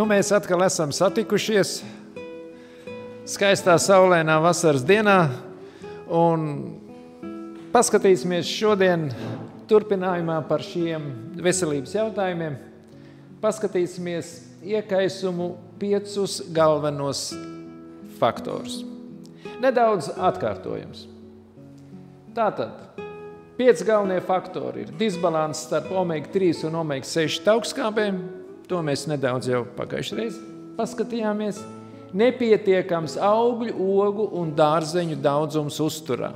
mēs atkal esam satikušies skaistā saulēnā vasaras dienā un paskatīsimies šodien turpinājumā par šiem veselības jautājumiem. Paskatīsimies iekaisumu 5 galvenos faktorus. Nedaudz atkārtojums. Tātad, 5 galvenie faktori ir disbalans starp omega-3 un omega-6 taukskābēm, to mēs nedaudz jau pagājušajā reizē paskatījāmies, nepietiekams augļu, ogu un dārzeņu daudzums uzturā.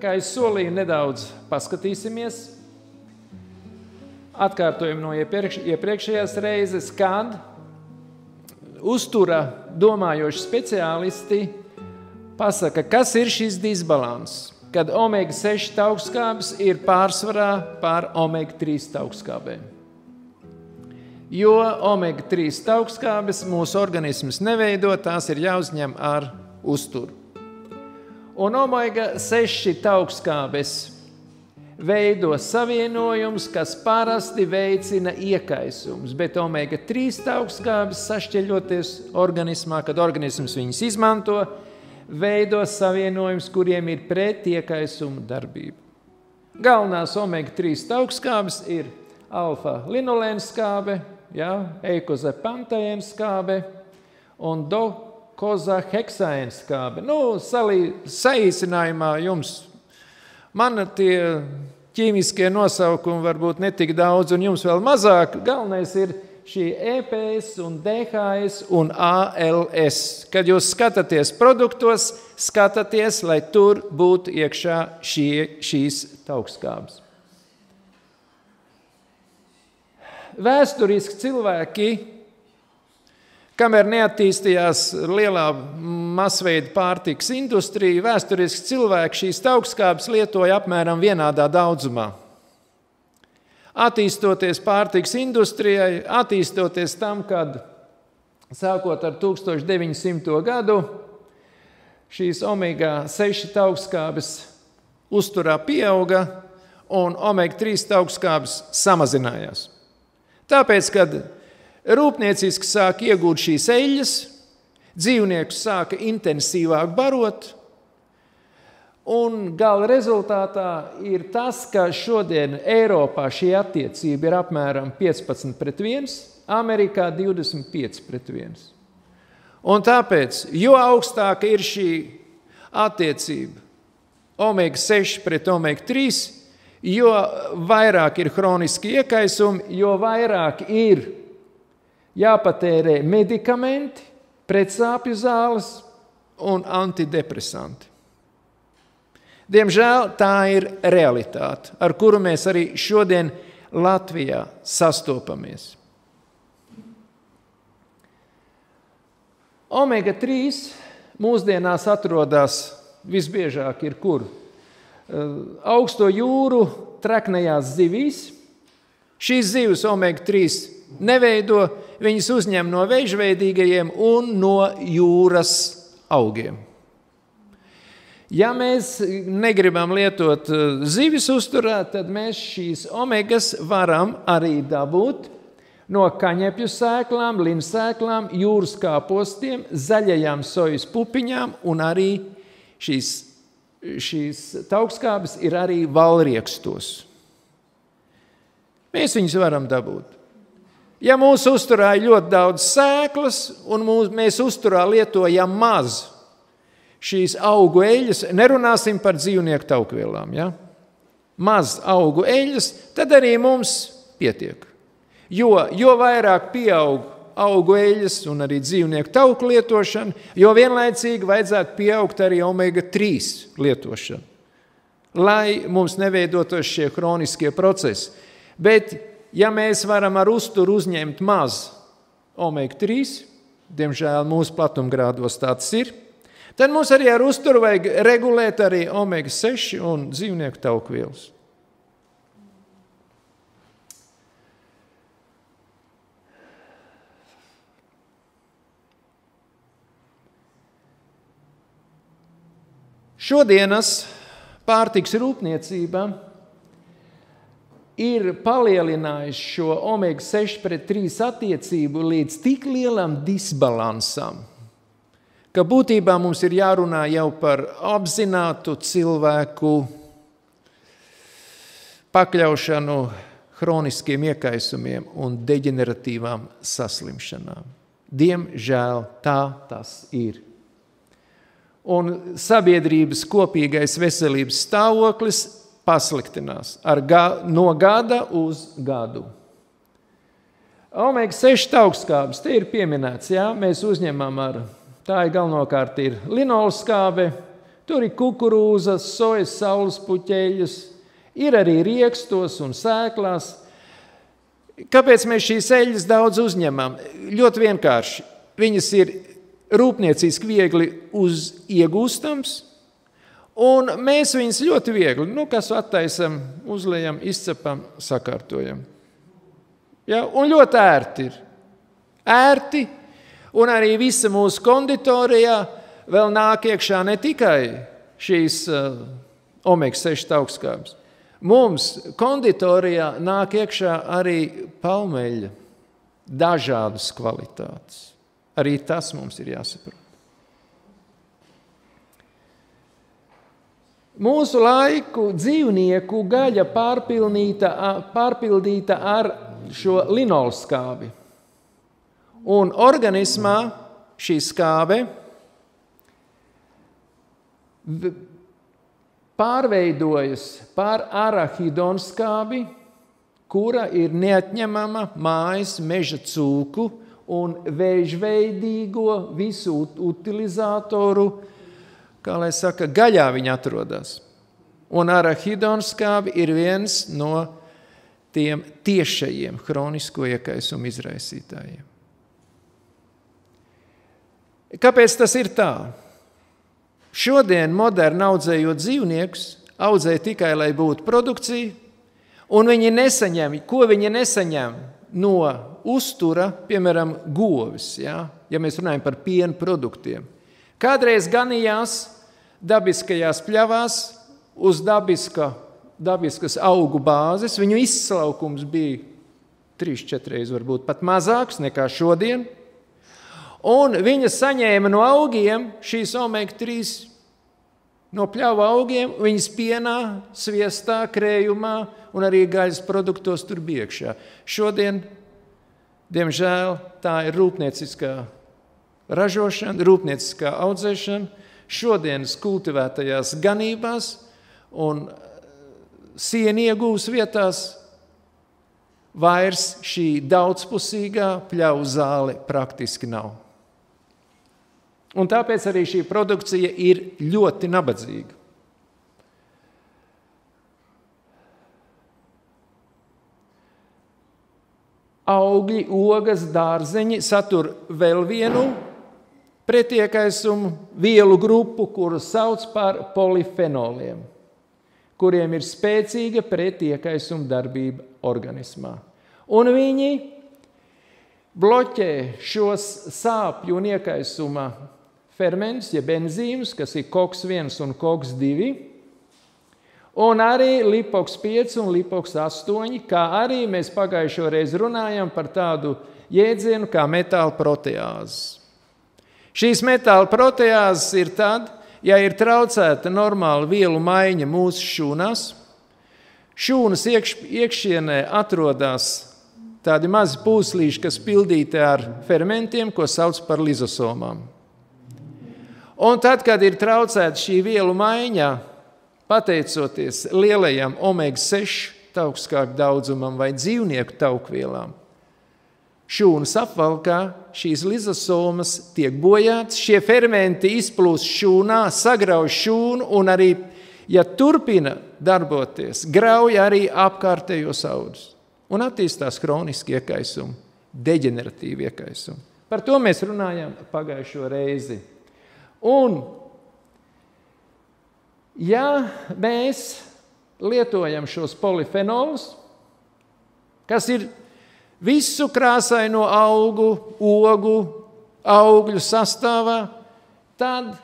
Kā es solīju, nedaudz paskatīsimies, atkārtojam no iepriekšējās reizes, kad uztura domājoši speciālisti pasaka, kas ir šis disbalans, kad omega-6 taukskābes ir pārsvarā pār omega-3 taukskābēm. Jo omega-3 taukskābes mūsu organisms neveido, tās ir jāuzņem ar uzturu. Un omega-6 taukskābes veido savienojums, kas parasti veicina iekaisums, bet omega-3 taukskābes sašķeļoties organismā, kad organisms viņus izmanto, veido savienojums, kuriem ir pretiekaisuma darbība. Galvenās omega-3 taukskābes ir alfa-linolēnskābe, eikozepantēnskābe un dokozaheksaēnskābe. Saīsinājumā jums, man tie ķīmiskie nosaukumi varbūt netik daudz un jums vēl mazāk. Galvenais ir šī EPS un DHS un ALS. Kad jūs skatāties produktos, skatāties, lai tur būtu iekšā šīs taukskābes. Vēsturiski cilvēki, kamēr neattīstījās lielā masveida pārtikas industrija, vēsturiski cilvēki šīs taukskābes lietoja apmēram vienādā daudzumā. Attīstoties pārtikas industrijai, attīstoties tam, kad sākot ar 1900. Gadu, šīs omega-6 taukskābes uzturā pieauga un omega-3 taukskābes samazinājās. Tāpēc, kad rūpnieciski sāka iegūt šīs eļļas, dzīvniekus sāka intensīvāk barot, un gala rezultātā ir tas, ka šodien Eiropā šī attiecība ir apmēram 15:1, Amerikā 25:1. Un tāpēc, jo augstāka ir šī attiecība omega-6 pret omega-3, jo vairāk ir hroniski iekaisumi, jo vairāk ir jāpatērē medikamenti, pretsāpju zāles un antidepresanti. Diemžēl tā ir realitāte, ar kuru mēs arī šodien Latvijā sastopamies. Omega-3 mūsdienās atrodas visbiežāk ir kur? Augsto jūru treknajās zivīs. Šīs zivis omega-3 neveido, viņas uzņem no vežveidīgajiem un no jūras augiem. Ja mēs negribam lietot zivis uzturā, tad mēs šīs omegas varam arī dabūt no kaņepju sēklām, linsēklām, jūras kāpostiem, zaļajām sojas pupiņām un arī šīs taukskābes ir arī valriekstos. Mēs viņus varam dabūt. Ja mūsu uzturā ir ļoti daudz sēklas un mēs uzturā lietojam maz šīs augu eļļas, nerunāsim par dzīvnieku taukvielām, maz augu eļļas, tad arī mums pietiek. Jo vairāk pieaug augu eļļas un arī dzīvnieku tauku lietošana, jo vienlaicīgi vajadzētu pieaugt arī omega-3 lietošana, lai mums neveidotos šie hroniskie procesi. Bet, ja mēs varam ar uzturu uzņemt maz omega-3, diemžēl mūsu platumgrādos tāds ir, tad mums arī ar uzturu vajag regulēt arī omega-6 un dzīvnieku taukvielas. Šodienas pārtiks rūpniecība ir palielinājis šo omega-6 pret 3 attiecību līdz tik lielam disbalansam, ka būtībā mums ir jārunā jau par apzinātu cilvēku pakļaušanu hroniskiem iekaisumiem un deģeneratīvām saslimšanām. Diemžēl tā tas ir. Un sabiedrības kopīgais veselības stāvoklis pasliktinās no gada uz gadu. Omega-6 taukskābes, te ir pieminēts, jā, mēs uzņemam tā ir galvenokārt ir linolskābe, tur ir kukurūzas, sojas, saules puķeļas, ir arī riekstos un sēklās. Kāpēc mēs šīs eļļas daudz uzņemam? Ļoti vienkārši. Viņas ir rūpnieciski viegli iegūstams, un mēs viņus ļoti viegli, kas attaisam, uzliejam, izcepam, sakārtojam. Ja, un ļoti ērti ir. Ērti, un arī visa mūsu konditorijā vēl nāk iekšā ne tikai šīs omega-6 taukskābes. Mums konditorijā nāk iekšā arī palmeļa dažādas kvalitātes. Arī tas mums ir jāsaprot. Mūsu laiku dzīvnieku gaļa pārpildīta ar šo linolskābi. Un organismā šī skābe pārveidojas par arahidonskābi, kura ir neatņemama mājas meža cūku un vēžveidīgo visu utilizatoru, kā lai saka, gaļā viņi atrodas. Un arahidonskābi ir viens no tiem tiešajiem hronisko iekaisumu izraisītājiem. Kāpēc tas ir tā? Šodien moderni audzējot dzīvniekus, audzē tikai, lai būtu produkcija, un viņi nesaņem, ko viņi nesaņem no uztura, piemēram, govis, ja mēs runājam par piena produktiem. Kādreiz ganījās dabiskajās pļavās uz dabiskas augu bāzes, viņu izslaukums bija 3-4 reizes, varbūt pat mazāks nekā šodien, un viņa saņēma no augiem šīs omega-3 no pļauju augiem, viņas pienā, sviestā, krējumā un arī gaļas produktos tur bija iekšā. Šodien, diemžēl, tā ir rūpnieciskā ražošana, rūpnieciskā audzēšana, šodienas kultivētajās ganībās un sieniegūs vietās vairs šī daudzpusīgā pļauju zāle praktiski nav. Un tāpēc arī šī produkcija ir ļoti nabadzīga. Augļi, ogas, dārzeņi satur vēl vienu pretiekaisumu vielu grupu, kuru sauc par polifenoliem, kuriem ir spēcīga pretiekaisuma darbība organismā. Un viņi bloķē šos sāpju un iekaisuma fermentus, jeb enzīmus, kas ir COX-1 un COX-2, un arī lipoks-5 un lipoks-8, kā arī mēs pagājušo reizi runājam par tādu jēdzienu kā metāla proteāzes. Šīs metāla proteāzes ir tad, ja ir traucēta normāla vielu maiņa mūsu šūnās, šūnas iekšienē atrodas tādi mazi pūslīši, kas pildīti ar fermentiem, ko sauc par lizosomām. Un tad, kad ir traucēta šī vielu maiņa, pateicoties lielajam omega-6 taukskābju daudzumam vai dzīvnieku taukvielām, šūnas apvalkā šīs lizosomas tiek bojātas, šie fermenti izplūst šūnā, sagrauj šūnu un arī, ja turpina darboties, grauj arī apkārtējos audus. Un attīstās hroniski iekaisumi, deģeneratīvi iekaisumi. Par to mēs runājām pagājušo reizi. Un, ja mēs lietojam šos polifenolus, kas ir visu krāsaino augu, ogu, augļu sastāvā, tad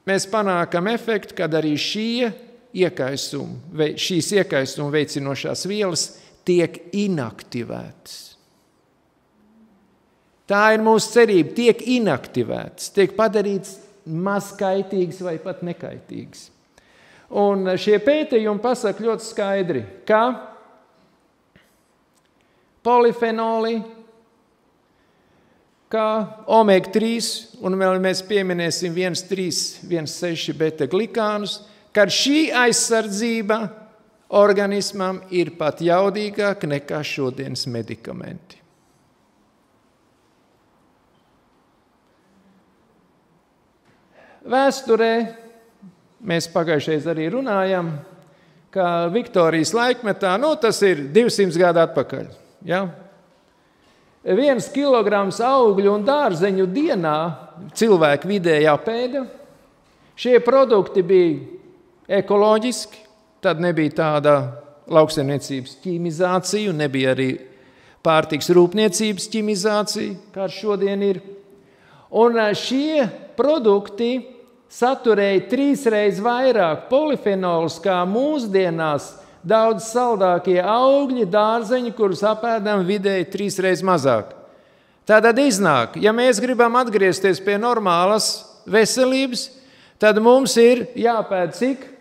mēs panākam efektu, kad arī šie šīs iekaisumu veicinošās vielas tiek inaktivētas. Tā ir mūsu cerība, tiek inaktivētas, tiek padarīts maz kaitīgs vai pat nekaitīgs. Un šie pētījumi pasaka ļoti skaidri, ka polifenoli, kā omega-3, un vēl mēs pieminēsim 1,3, 1,6 beta-glikānus, ka šī aizsardzība organismam ir pat jaudīgāka nekā šodienas medikamenti. Vēsturē mēs pagājušajā arī runājam, ka Viktorijas laikmetā, tas ir 200 gadu atpakaļ, ja? 1 kilograms augļu un dārzeņu dienā cilvēku vidēji apēda. Šie produkti bija ekoloģiski, tad nebija tāda lauksaimniecības ķimizācija, un nebija arī pārtiks rūpniecības ķimizācija, kā šodien ir. Un šie produkti saturēja 3 reizes vairāk polifenolus kā mūsdienās daudz saldākie augļi, dārzeņi, kurus apēdam vidēji 3 reizes mazāk. Tātad iznāk, ja mēs gribam atgriezties pie normālas veselības, tad mums ir jāpēd cik?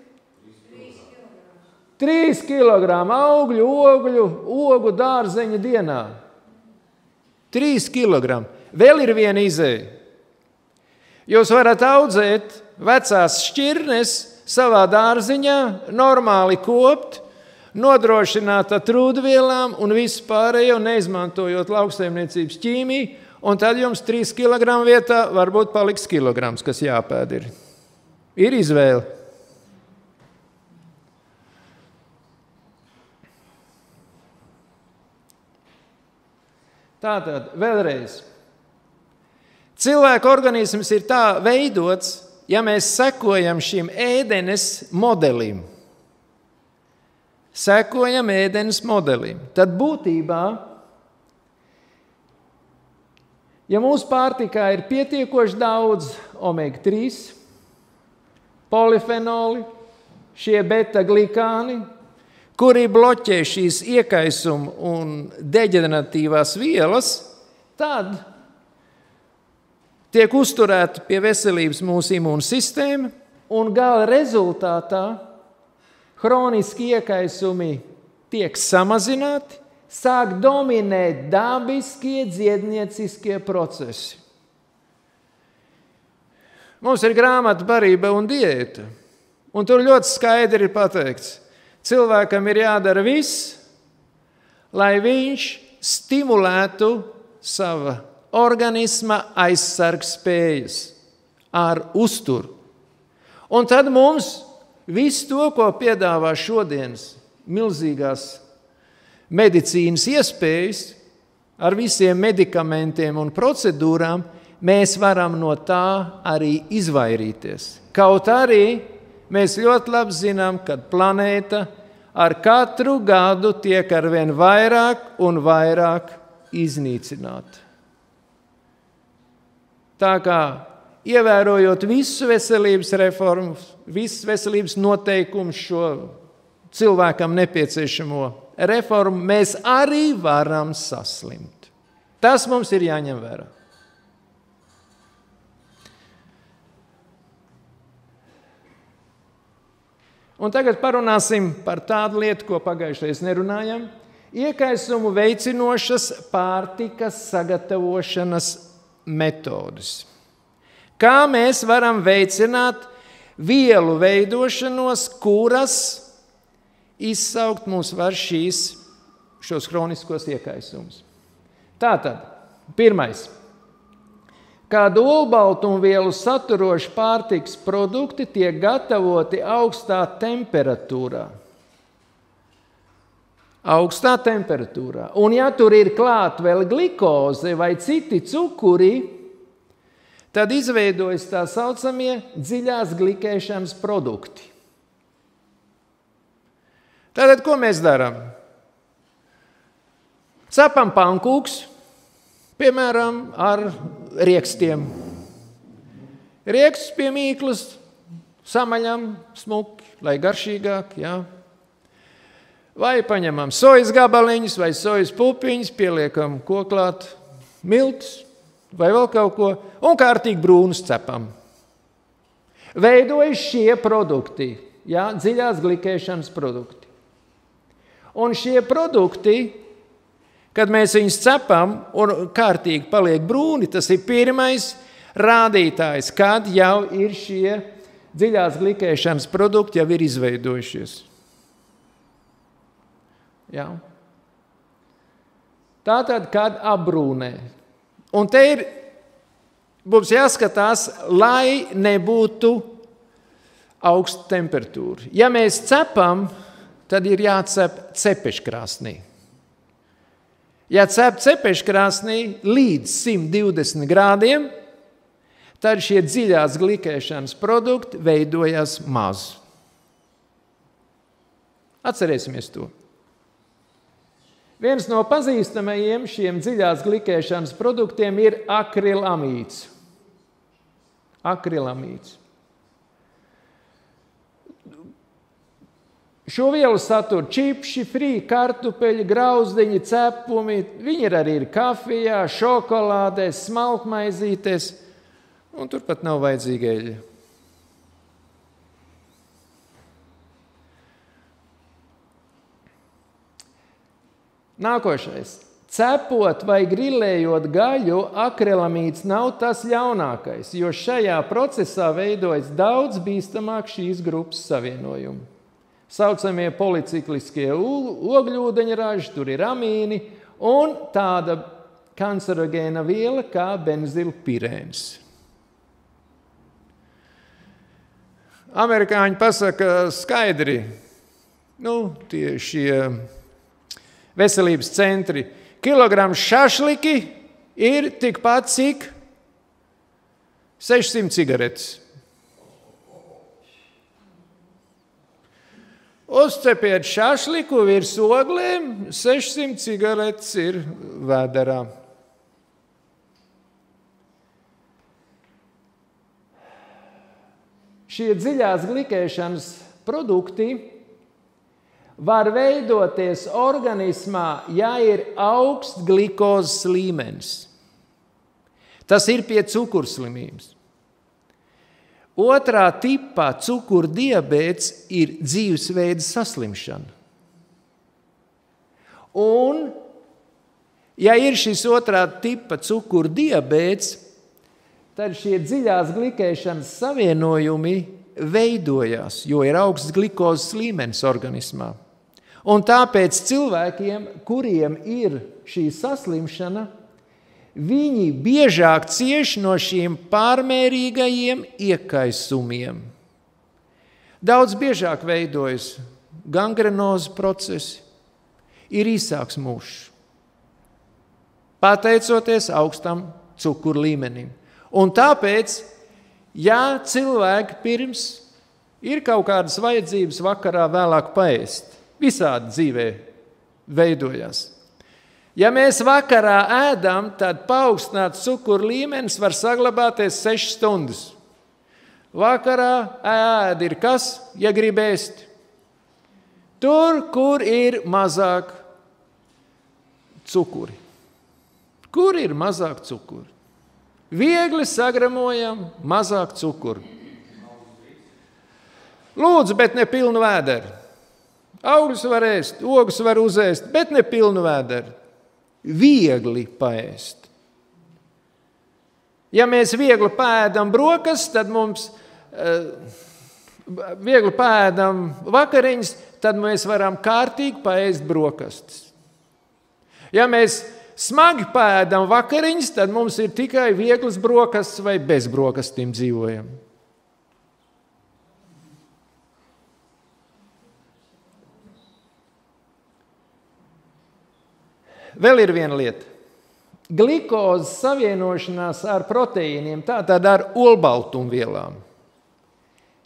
3 kilogramu augļu, ogu, dārzeņu dienā. 3 kilogramu. Vēl ir viena izēja. Jūs varat audzēt vecās šķirnes savā dārziņā, normāli kopt, nodrošināt ar trūdvielām un visu pārējo, neizmantojot lauksaimniecības ķīmiju, un tad jums 3 kg vietā varbūt paliks kilograms, kas jāpēd ir. Ir izvēle. Tātad, vēlreiz. Cilvēka organisms ir tā veidots, ja mēs sekojam šim ēdenes modelim. Tad būtībā, ja mūsu pārtikā ir pietiekoši daudz omega-3, polifenoli, šie beta-glikāni, kuri bloķē šīs iekaisuma un deģeneratīvās vielas, tad tiek uzturēta pie veselības mūsu imūnsistēma, un gala rezultātā hroniski iekaisumi tiek samazināti, sāk dominēt dabiskie dziednieciskie procesi. Mums ir grāmata Barība un diēta, un tur ļoti skaidri ir pateikts, cilvēkam ir jādara viss, lai viņš stimulētu sava organisma aizsargspējas ar uzturu. Un tad mums visu to, ko piedāvā šodienas milzīgās medicīnas iespējas, ar visiem medikamentiem un procedūrām, mēs varam no tā arī izvairīties. Kaut arī mēs ļoti labi zinām, ka planēta ar katru gadu tiek arvien vairāk un vairāk iznīcināta. Tā kā ievērojot visu veselības reformu, visus veselības noteikumus, šo cilvēkam nepieciešamo reformu, mēs arī varam saslimt. Tas mums ir jāņem vērā. Un tagad parunāsim par tādu lietu, ko pagājušajā nerunājam. Iekaisumu veicinošas pārtikas sagatavošanas metodes. Kā mēs varam veicināt vielu veidošanos, kuras izsaukt mums var šos hroniskos iekaisumus. Tātad, pirmais. Kādu olbaltumvielu saturoši pārtikas produkti tiek gatavoti augstā temperatūrā. Un ja tur ir klāt vēl glikoze vai citi cukuri, tad izveidojas tā saucamie dziļās glikēšanas produkti. Tātad, ko mēs darām? Cepam pankūks, piemēram, ar riekstiem. Riekstus pie mīklas samaļam smuki, lai garšīgāk, jā. Vai paņemam sojas gabaliņus vai sojas pupiņus, pieliekam koklāt miltus vai vēl kaut ko un kārtīgi brūnus cepam. Veidojas šie produkti, jā, dziļās glikēšanas produkti. Un šie produkti, kad mēs viņus cepam un kārtīgi paliek brūni, tas ir pirmais rādītājs, kad jau ir šie dziļās glikēšanas produkti jau ir izveidojušies. Jā. Tātad, kad apbrūnē. Un te ir, mums jāskatās, lai nebūtu augsta temperatūra. Ja mēs cepam, tad ir jācep cepeškrāsnī. Ja cep cepeškrāsnī līdz 120 grādiem, tad šie dziļās glikēšanas produkti veidojas maz. Atcerēsimies to. Viens no pazīstamajiem šiem dziļās glikēšanas produktiem ir akrilamīds. Akrilamīds. Šo vielu satur čipši, frī, kartupeļi, grauzdiņi, cepumi. Viņi arī ir kafijā, šokolādēs, smalkmaizītēs, un turpat nav vajadzīga eļļa. Nākošais. Cepot vai grilējot gaļu, akrilamīds nav tas ļaunākais, jo šajā procesā veidojas daudz bīstamāk šīs grupas savienojumi. Saucamie policikliskie ogļūdeņraži, tur ir amīni un tāda kancerogēna viela kā benzilpirēns. Amerikāņi pasaka skaidri, šie veselības centri, kilograms šašliki ir tikpat cik 600 cigaretes. Uzcepiet šašliku virs ogliem, 600 cigaretes ir vēderā. Šie dziļās glikēšanas produkti var veidoties organismā, ja ir augsts glikozes līmenis. Tas ir pie cukurslimības. Otrā tipā cukurdiabēts ir dzīvesveida saslimšana. Un, ja ir šis otrā tipa cukurdiabēts, tad šie dziļās glikēšanas savienojumi veidojās, jo ir augsts glikozes līmenis organismā. Un tāpēc cilvēkiem, kuriem ir šī saslimšana, viņi biežāk cieš no šiem pārmērīgajiem iekaisumiem. Daudz biežāk veidojas gangrenozi procesi, ir īsāks mūžs, pateicoties augstam cukuru līmenim. Un tāpēc, ja cilvēki pirms ir kaut kādas vajadzības vakarā vēlāk paēst, visādi dzīvē veidojās. Ja mēs vakarā ēdam, tad paaugstināts cukuru līmenis var saglabāties 6 stundas. Vakarā ēd ir kas, ja grib ēst? Tur, kur ir mazāk cukuri. Kur ir mazāk cukuri? Viegli sagramojam, mazāk cukuru. Lūdzu, bet ne pilnu vēderu. Augļus var ēst, ogus var uzēst, bet ne pilnu vēderu. Viegli paēst. Ja mēs viegli paēdam brokastis, tad mums viegli paēdam vakariņas, tad mēs varam kārtīgi paēst brokastis. Ja mēs smagi paēdam vakariņas, tad mums ir tikai vieglas brokastis vai bez brokastīm dzīvojam. Vēl ir viena lieta. Glikozes savienošanās ar proteīniem, tātad ar olbaltumvielām,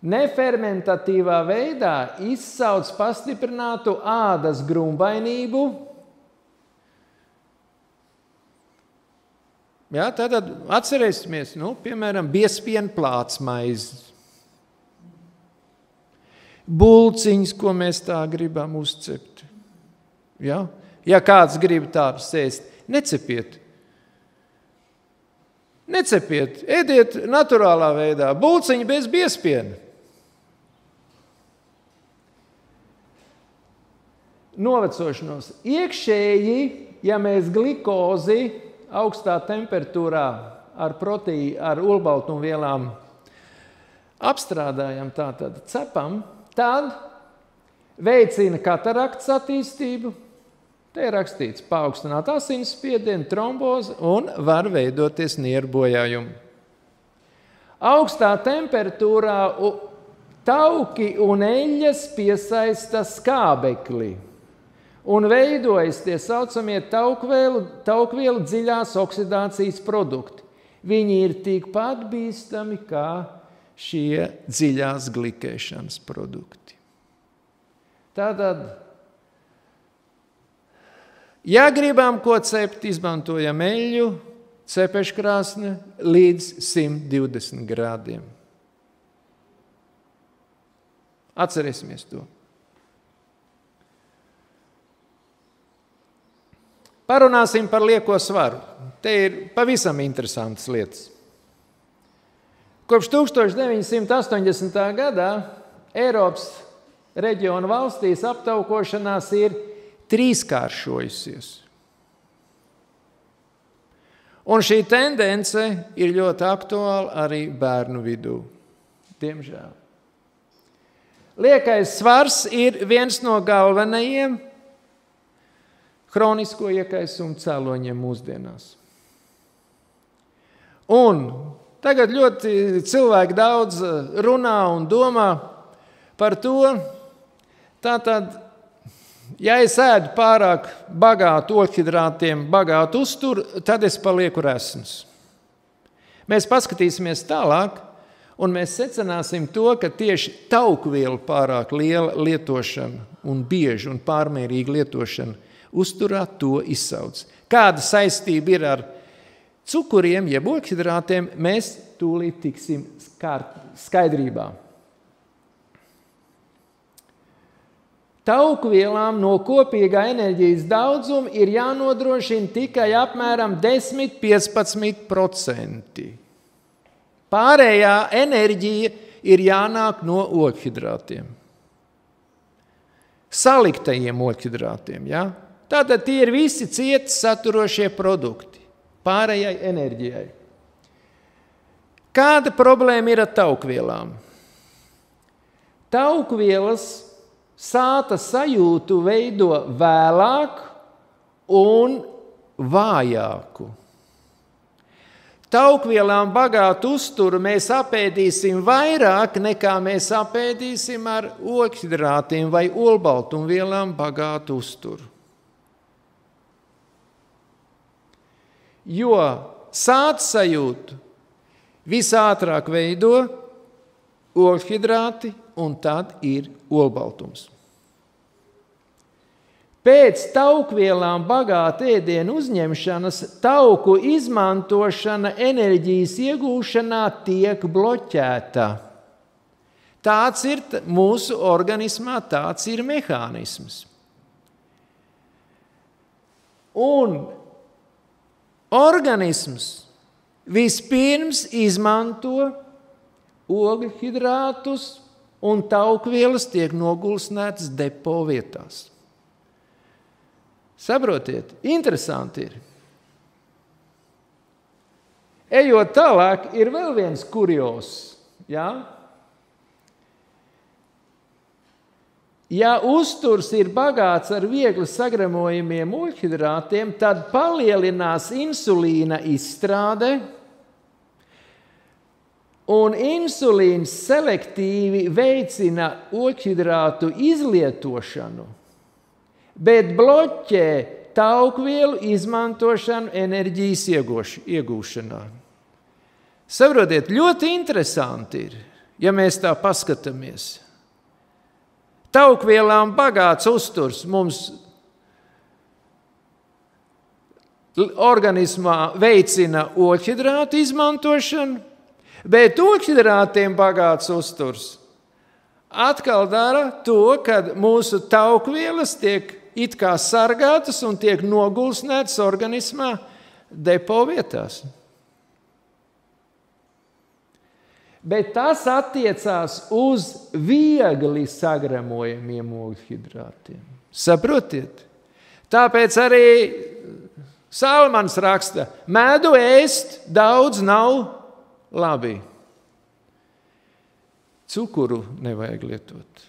nefermentatīvā veidā izsauc pastiprinātu ādas grumbainību. Jā, tātad atcerēsimies, piemēram, biezpiena plātsmaizes. bulciņas, ko mēs tā gribam uzcept. Ja? Ja kāds grib tādu sēst, necepiet. Necepiet, ēdiet naturālā veidā, bulciņi bez biespiena. Novecošanos. Iekšēji, ja mēs glikozi augstā temperatūrā ar olbaltumvielām apstrādājam, tātad cepam, tad veicina kataraktas attīstību. Te ir rakstīts paaugstināt asinsspiedienu, trombozi un var veidoties nieru bojājumi. Augstā temperatūrā tauki un eļļas piesaista skābekli un veidojas tie saucamie taukvielu dziļās oksidācijas produkti. Viņi ir tikpat bīstami kā šie dziļās glikēšanas produkti. Tātad, ja gribam ko cept, izmantojam eļļu, cepeškrāsni līdz 120 grādiem. Atcerēsimies to. Parunāsim par lieko svaru. Te ir pavisam interesantas lietas. Kopš 1980. gadā Eiropas reģiona valstīs aptaukošanās ir trīskāršojusies. Un šī tendence ir ļoti aktuāla arī bērnu vidū, diemžēl. Liekais svars ir viens no galvenajiem hronisko iekaisumu cēloņiem mūsdienās. Un tagad ļoti cilvēki daudz runā un domā par to, tātad, ja es ēdu pārāk bagātu oļhidrātiem, bagātu uzturu, tad es palieku resns. Mēs paskatīsimies tālāk, un mēs secināsim to, ka tieši taukvielu pārāk liela lietošana un bieži un pārmērīga lietošana uzturā to izsauc. Kāda saistība ir ar cukuriem, jeb oļhidrātiem, mēs tūlīt tiksim skaidrībā. Taukvielām no kopīgā enerģijas daudzuma ir jānodrošina tikai apmēram 10–15%. Pārējā enerģija ir jānāk no oļhidrātiem. Saliktajiem oļhidrātiem, ja? Tātad tie ir visi cieti saturošie produkti pārējai enerģijai. Kāda problēma ir ar taukvielām? Taukvielas sāta sajūtu veido vēlāk un vājāku. Taukvielām bagātu uzturu mēs apēdīsim vairāk, nekā mēs apēdīsim ar oļhidrātiem vai olbaltumvielām bagātu uzturu. Jo sāta sajūtu visātrāk veido oļhidrāti un tad ir olbaltums. Pēc taukvielām bagāta ēdienu uzņemšanas tauku izmantošana enerģijas iegūšanā tiek bloķēta. Tāds ir mūsu organismā, tāds ir mehānisms. Un organisms vispirms izmanto ogļhidrātus un taukvielas tiek nogulsnētas depo vietās. Saprotiet, interesanti ir. Ejot tālāk, ir vēl viens kurjos. Ja? Ja uzturs ir bagāts ar viegli sagremojumiem oļhidrātiem, tad palielinās insulīna izstrāde, un insulīns selektīvi veicina oļhidrātu izlietošanu, bet bloķē taukvielu izmantošanu enerģijas iegūšanā. Saprotiet, ļoti interesanti ir, ja mēs tā paskatāmies. Taukvielām bagāts uzturs mums organismā veicina oļhidrātu izmantošanu, bet oļhidrātiem bagāts uzturs atkal dara to, kad mūsu taukvielas tiek it kā sargātas un tiek nogulsnētas organismā depo vietās. Bet tas attiecās uz viegli sagramojamiem ogļhidrātiem. Saprotiet? Tāpēc arī Salmans raksta, medu ēst daudz nav labi. Cukuru nevajag lietot.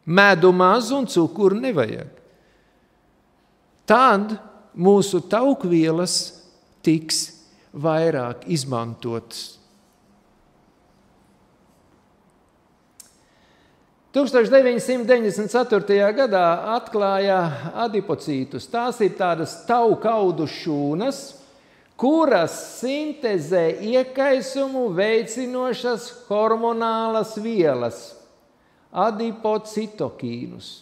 Medu maz un cukuru nevajag. Tad mūsu taukvielas tiks vairāk izmantotas. 1994. gadā atklāja adipocītus. Tās ir tādas taukaudu šūnas, kuras sintezē iekaisumu veicinošas hormonālas vielas, adipocitokīnus.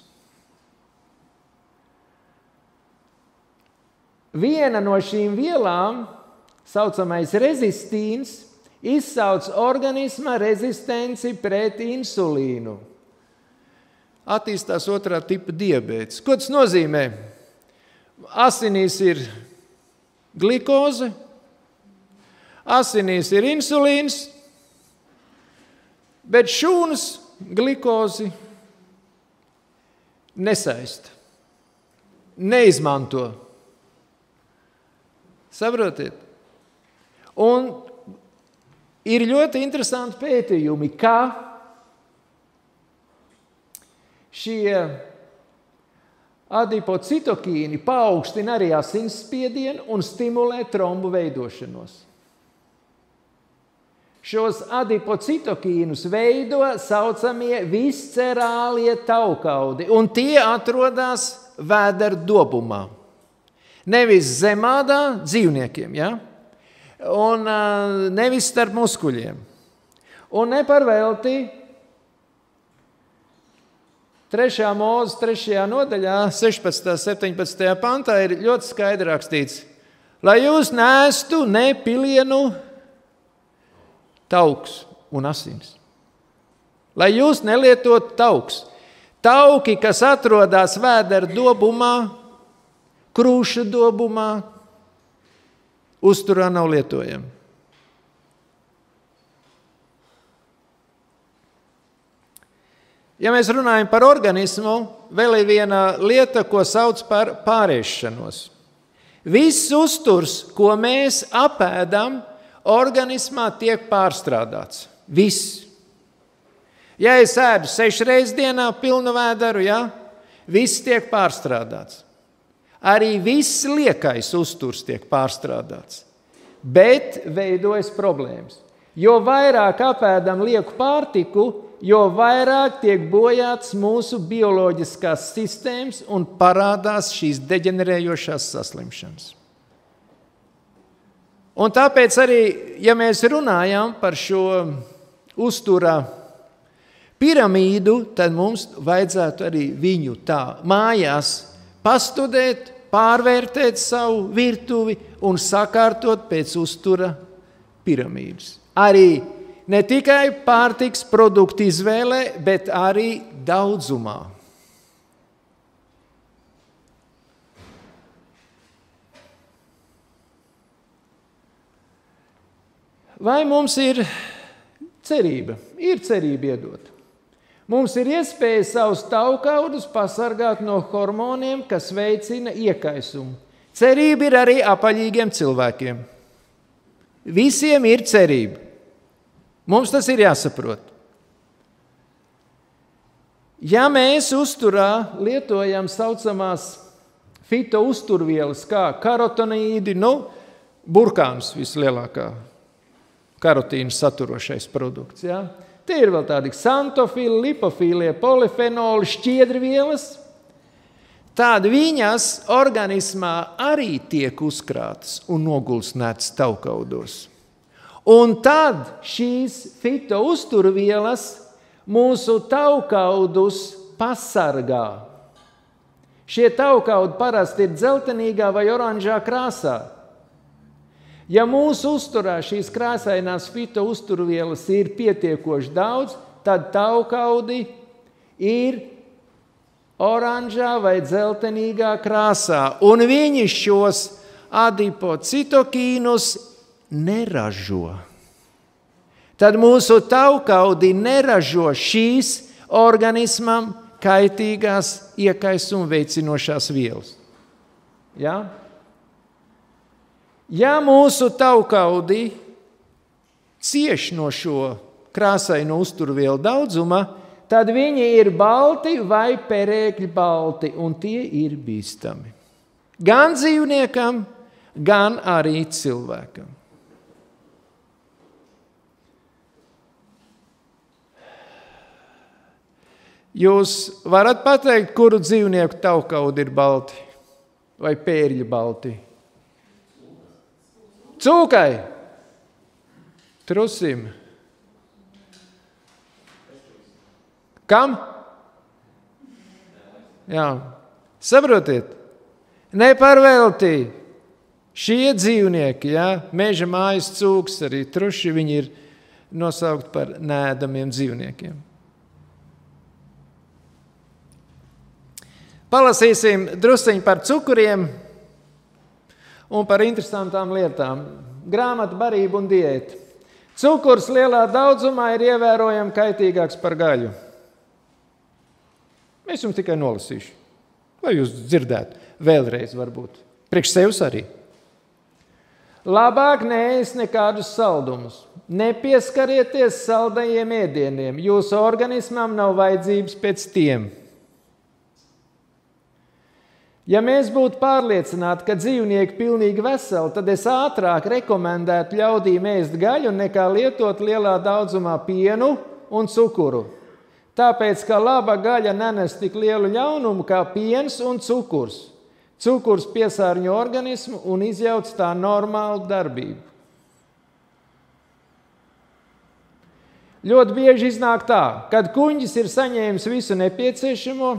Viena no šīm vielām, saucamais rezistīns, izsauc organisma rezistenci pret insulīnu. Attīstās otrā tipa diabēts. Ko tas nozīmē? Asinīs ir glikoze, asinīs ir insulīns, bet šūnas glikozi nesaista, neizmanto. Saprotiet? Un ir ļoti interesanti pētījumi, kā šie adipocitokīni paaugstina arī asinsspiedienu un stimulē trombu veidošanos. Šos adipocitokīnus veido saucamie viscerālie taukaudi, un tie atrodas vēdera dobumā. Nevis zemādā dzīvniekiem, ja? Un nevis starp muskuļiem. Un neparvelti 3. mūzes 3. nodaļā, 16. 17. pantā ir ļoti skaidri rakstīts, lai jūs neēstu ne pilienu, tauks un asins. Lai jūs nelietot tauks. Tauki, kas atrodas vēdera dobumā, krūša dobumā, uzturā nav lietojami. Ja mēs runājam par organismu, vēl ir viena lieta, ko sauc par pārēšanos. Viss uzturs, ko mēs apēdam, organismā tiek pārstrādāts. Viss. Ja es ēdu 6 reizes dienā pilnu vēderu, ja, viss tiek pārstrādāts. Arī viss liekais uzturs tiek pārstrādāts. Bet veidojas problēmas. Jo vairāk apēdam lieku pārtiku, jo vairāk tiek bojāts mūsu bioloģiskās sistēmas un parādās šīs deģenerējošās saslimšanas. Un tāpēc arī, ja mēs runājam par šo uzturā piramīdu, tad mums vajadzētu arī viņu tā mājās pastudēt, pārvērtēt savu virtuvi un sakārtot pēc uztura piramīdas. Arī ne tikai pārtiks produktu izvēlē, bet arī daudzumā. Vai mums ir cerība? Ir cerība iedot. Mums ir iespēja savus taukaudus pasargāt no hormoniem, kas veicina iekaisumu. Cerība ir arī apaļīgiem cilvēkiem. Visiem ir cerība. Mums tas ir jāsaprot. Ja mēs uzturā lietojam saucamās fitouzturvielas, kā karotonīdi, burkāns vislielākā karotīna saturošais produkts. Ja? Te ir vēl tādi ksantofili, lipofīlie, polifenoli, šķiedrvielas. Tādi viņas organismā arī tiek uzkrātas un nogulsnētas taukaudos. Un tad šīs fitouzturvielas mūsu taukaudus pasargā. Šie taukaudi parasti ir dzeltenīgā vai oranžā krāsā. Ja mūsu uzturā šīs krāsainās fitouzturvielas ir pietiekoši daudz, tad taukaudi ir oranžā vai dzeltenīgā krāsā, un viņi šos adipocitokīnus neražo. Tad mūsu taukaudi neražo šīs organismam kaitīgās iekaisuma veicinošās vielas. Ja? Ja mūsu taukaudi cieš no šo krāsaino uzturvielu daudzuma, tad viņi ir balti vai perēkļi balti, un tie ir bīstami. Gan dzīvniekam, gan arī cilvēkam. Jūs varat pateikt, kuru dzīvnieku taukaudi ir balti vai pērļi balti? Cūkai, trusim. Kam? Jā, saprotiet, neparveltī šie dzīvnieki, jā, meža mājas cūks, arī truši, viņi ir nosaukt par neēdamiem dzīvniekiem. Palasīsim drusciņu par cukuriem un par interesantām lietām. Grāmata Barība un diēta. Cukurs lielā daudzumā ir ievērojami kaitīgāks par gaļu. Es jums tikai nolasīšu, lai jūs dzirdētu vēlreiz varbūt. Priekš sevis arī. Labāk neēst nekādus saldumus. Nepieskarieties saldajiem ēdieniem. Jūsu organismam nav vajadzības pēc tiem. Ja mēs būtu pārliecināti, ka dzīvnieki pilnīgi veseli, tad es ātrāk rekomendētu ļaudīm ēst gaļu nekā lietot lielā daudzumā pienu un cukuru. Tāpēc, ka laba gaļa nenes tik lielu ļaunumu kā piens un cukurs. Cukurs piesārņo organismu un izjauc tā normālu darbību. Ļoti bieži iznāk tā, kad kuņģis ir saņēmis visu nepieciešamo,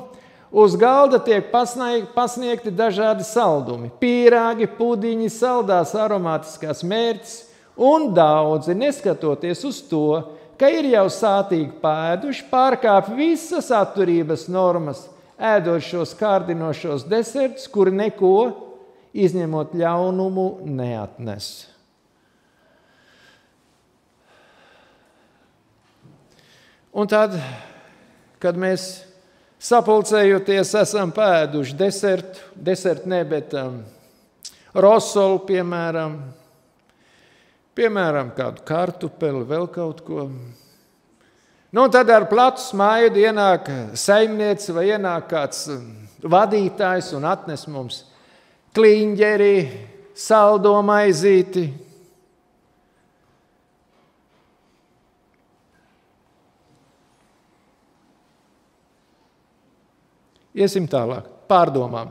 uz galda tiek pasniegti dažādi saldumi, pīrāgi, pudiņi, saldās aromātiskās mērces, un daudzi, neskatoties uz to, ka ir jau sātīgi pēduši, pārkāp visas atturības normas, ēdot šos kārdinošos desertus, kuri neko, izņemot ļaunumu, neatnes. Un tad, kad mēs sapulcējoties, esam pēduši desertu ne, bet rosolu, piemēram, kādu kartupeli, vēl kaut ko. Nu, tad ar platu smaidu ienāk saimniece vai ienāk kāds vadītājs un atnes mums kliņģeri, saldo maizīti. Iesim tālāk, pārdomām.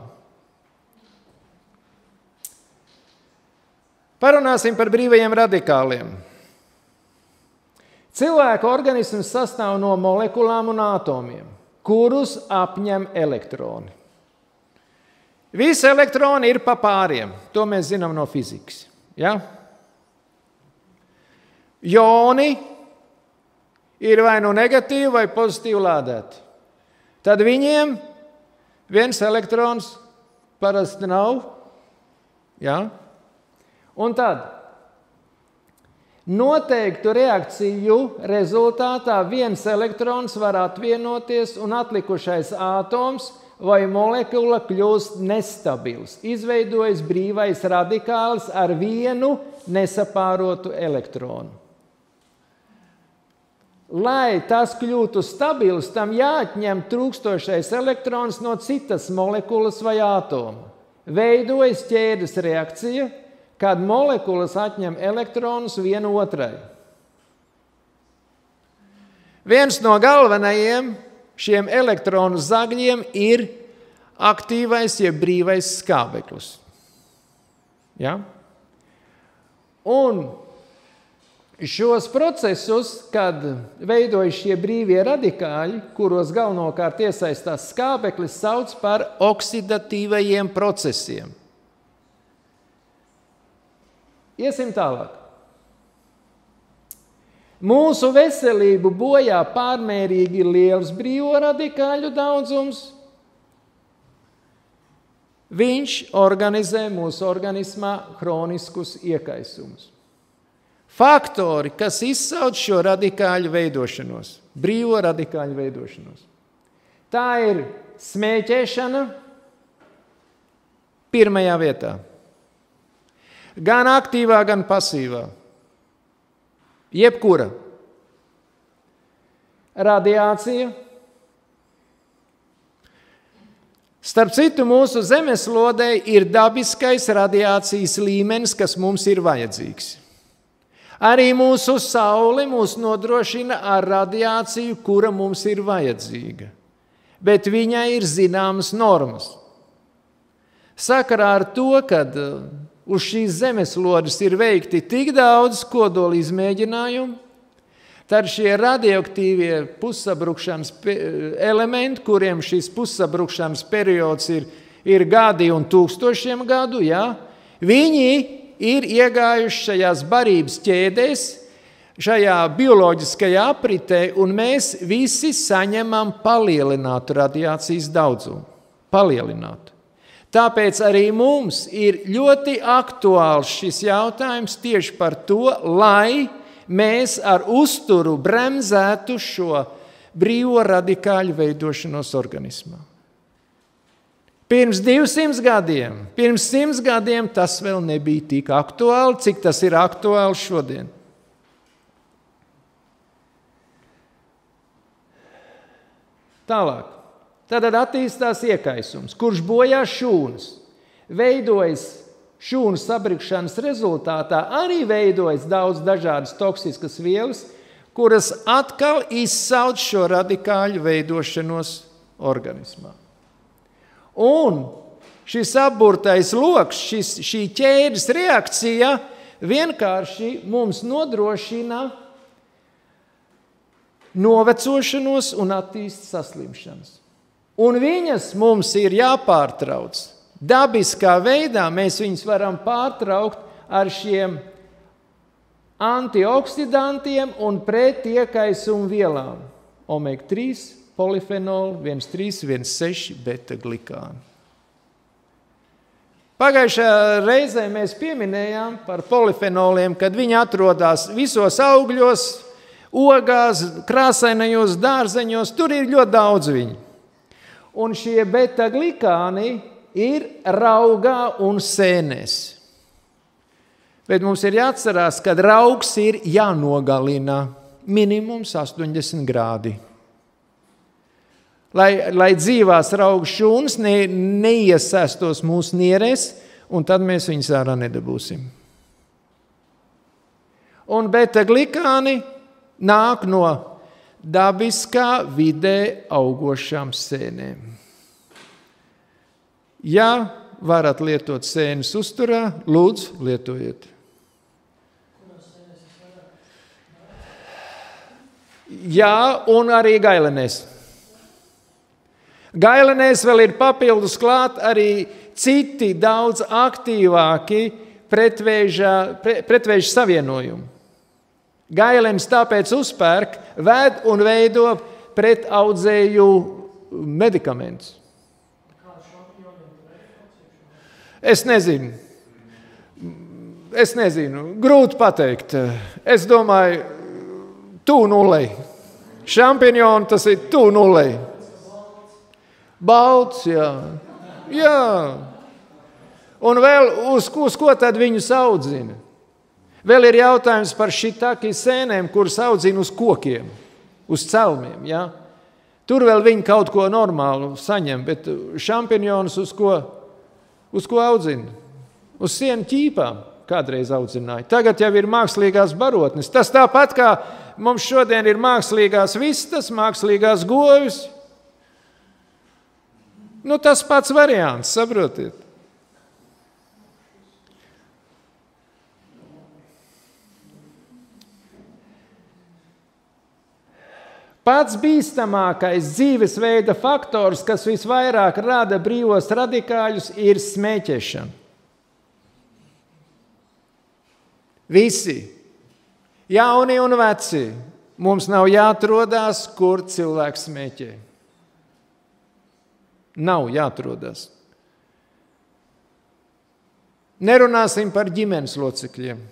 Parunāsim par brīvajiem radikāliem. Cilvēka organisms sastāv no molekulām un atomiem, kurus apņem elektroni. Visi elektroni ir pa pāriem, to mēs zinām no fizikas. Ja? Joni ir vai nu negatīvi vai pozitīvi lādēti. Tad viņiem viens elektrons parasti nav. Ja? Un tad noteiktu reakciju rezultātā viens elektrons var atvienoties un atlikušais ātoms vai molekula kļūst nestabils. Izveidojas brīvais radikālis ar vienu nesapārotu elektronu. Lai tas kļūtu stabils, tam jāatņem trūkstošais elektrons no citas molekulas vai ātoma. Veidojas ķēdes reakcija, kad molekulas atņem elektronus vienu otrai. Viens no galvenajiem šiem elektronu zagļiem ir aktīvais, jeb brīvais skābeklis. Ja? Un šos procesus, kad veidojas šie brīvie radikāļi, kuros galvenokārt iesaistās skābeklis, sauc par oksidatīvajiem procesiem. Iesim tālāk. Mūsu veselību bojā pārmērīgi liels brīvo radikāļu daudzums. Viņš organizē mūsu organismā hroniskus iekaisumus. Faktori, kas izsauc šo radikāļu veidošanos, brīvo radikāļu veidošanos. Tā ir smēķēšana pirmajā vietā. Gan aktīvā, gan pasīvā. Jebkura. Radiācija. Starp citu, mūsu zemeslodē ir dabiskais radiācijas līmenis, kas mums ir vajadzīgs. Arī mūsu saule mūs nodrošina ar radiāciju, kura mums ir vajadzīga. Bet viņai ir zināmas normas. Sakarā ar to, kad uz šīs zemeslodes ir veikti tik daudz kodola izmēģinājumu, tad šie radioaktīvie pussabrukšanas elementi, kuriem šis pussabrukšanas periods ir gadi un tūkstošiem gadu, viņi ir iegājuši šajās barības ķēdēs, šajā bioloģiskajā apritē, un mēs visi saņemam palielinātu radiācijas daudzumu. Palielinātu. Tāpēc arī mums ir ļoti aktuāls šis jautājums tieši par to, lai mēs ar uzturu bremzētu šo brīvo radikāļu veidošanos organismā. Pirms 200 gadiem, pirms 100 gadiem tas vēl nebija tik aktuāli, cik tas ir aktuāli šodien. Tālāk. Tad attīstās iekaisums, kurš bojā šūnas. Veidojas šūnu sabrikšanas rezultātā, arī veidojas daudz dažādas toksiskas vielas, kuras atkal izsauc šo radikāļu veidošanos organismā. Un šis apburtais loks, šī ķēdes reakcija vienkārši mums nodrošina novecošanos un attīst saslimšanas. Un viņas mums ir jāpārtrauc. Dabiskā veidā mēs viņus varam pārtraukt ar šiem antioksidantiem un pretiekaisumu vielām. Omega-3, polifenoli, 1,3, 1,6 betaglikāni. Pagājušajā reizē mēs pieminējām par polifenoliem, kad viņi atrodas visos augļos, ogās, krāsainajos dārzeņos, tur ir ļoti daudz viņu. Un šie betaglikāni ir raugā un sēnēs. Bet mums ir jāatcerās, ka raugs ir jānogalina minimums 80 grādi. Lai dzīvās raugu šūnas neiesēstos mūsu nierēs, un tad mēs viņus ārā nedabūsim. Un betaglikāni nāk no dabiskā vidē augošām sēnēm. Ja varat lietot sēnes uzturā, lūdzu, lietojiet. Jā, un arī gailenēs. Gailenēs vēl ir papildus klāt arī citi daudz aktīvāki pretvēža savienojumi. Gailenis tāpēc uzpērk, ved un veido pretaudzēju medikamentus. Es nezinu, grūti pateikt. Es domāju, tuvu nulei. Šampiņoni tas ir tuvu nulei. Balts, jā. Un vēl uz ko tad viņus audzina? Vēl ir jautājums par šitaki sēnēm, kuras audzina uz kokiem, uz celmiem. Ja? Tur vēl viņi kaut ko normālu saņem, bet šampiņonus uz ko audzina? Uz sienu ķīpām kādreiz audzināja. Tagad jau ir mākslīgās barotnes. Tas tāpat kā mums šodien ir mākslīgās vistas, mākslīgās govis. Tas pats variants, saprotiet. Pats bīstamākais dzīvesveida faktors, kas visvairāk rada brīvos radikāļus, ir smēķēšana. Jauni un veci, mums nav jāatrodās, kur cilvēks smēķē. Nav jāatrodās. Nerunāsim par ģimenes locekļiem.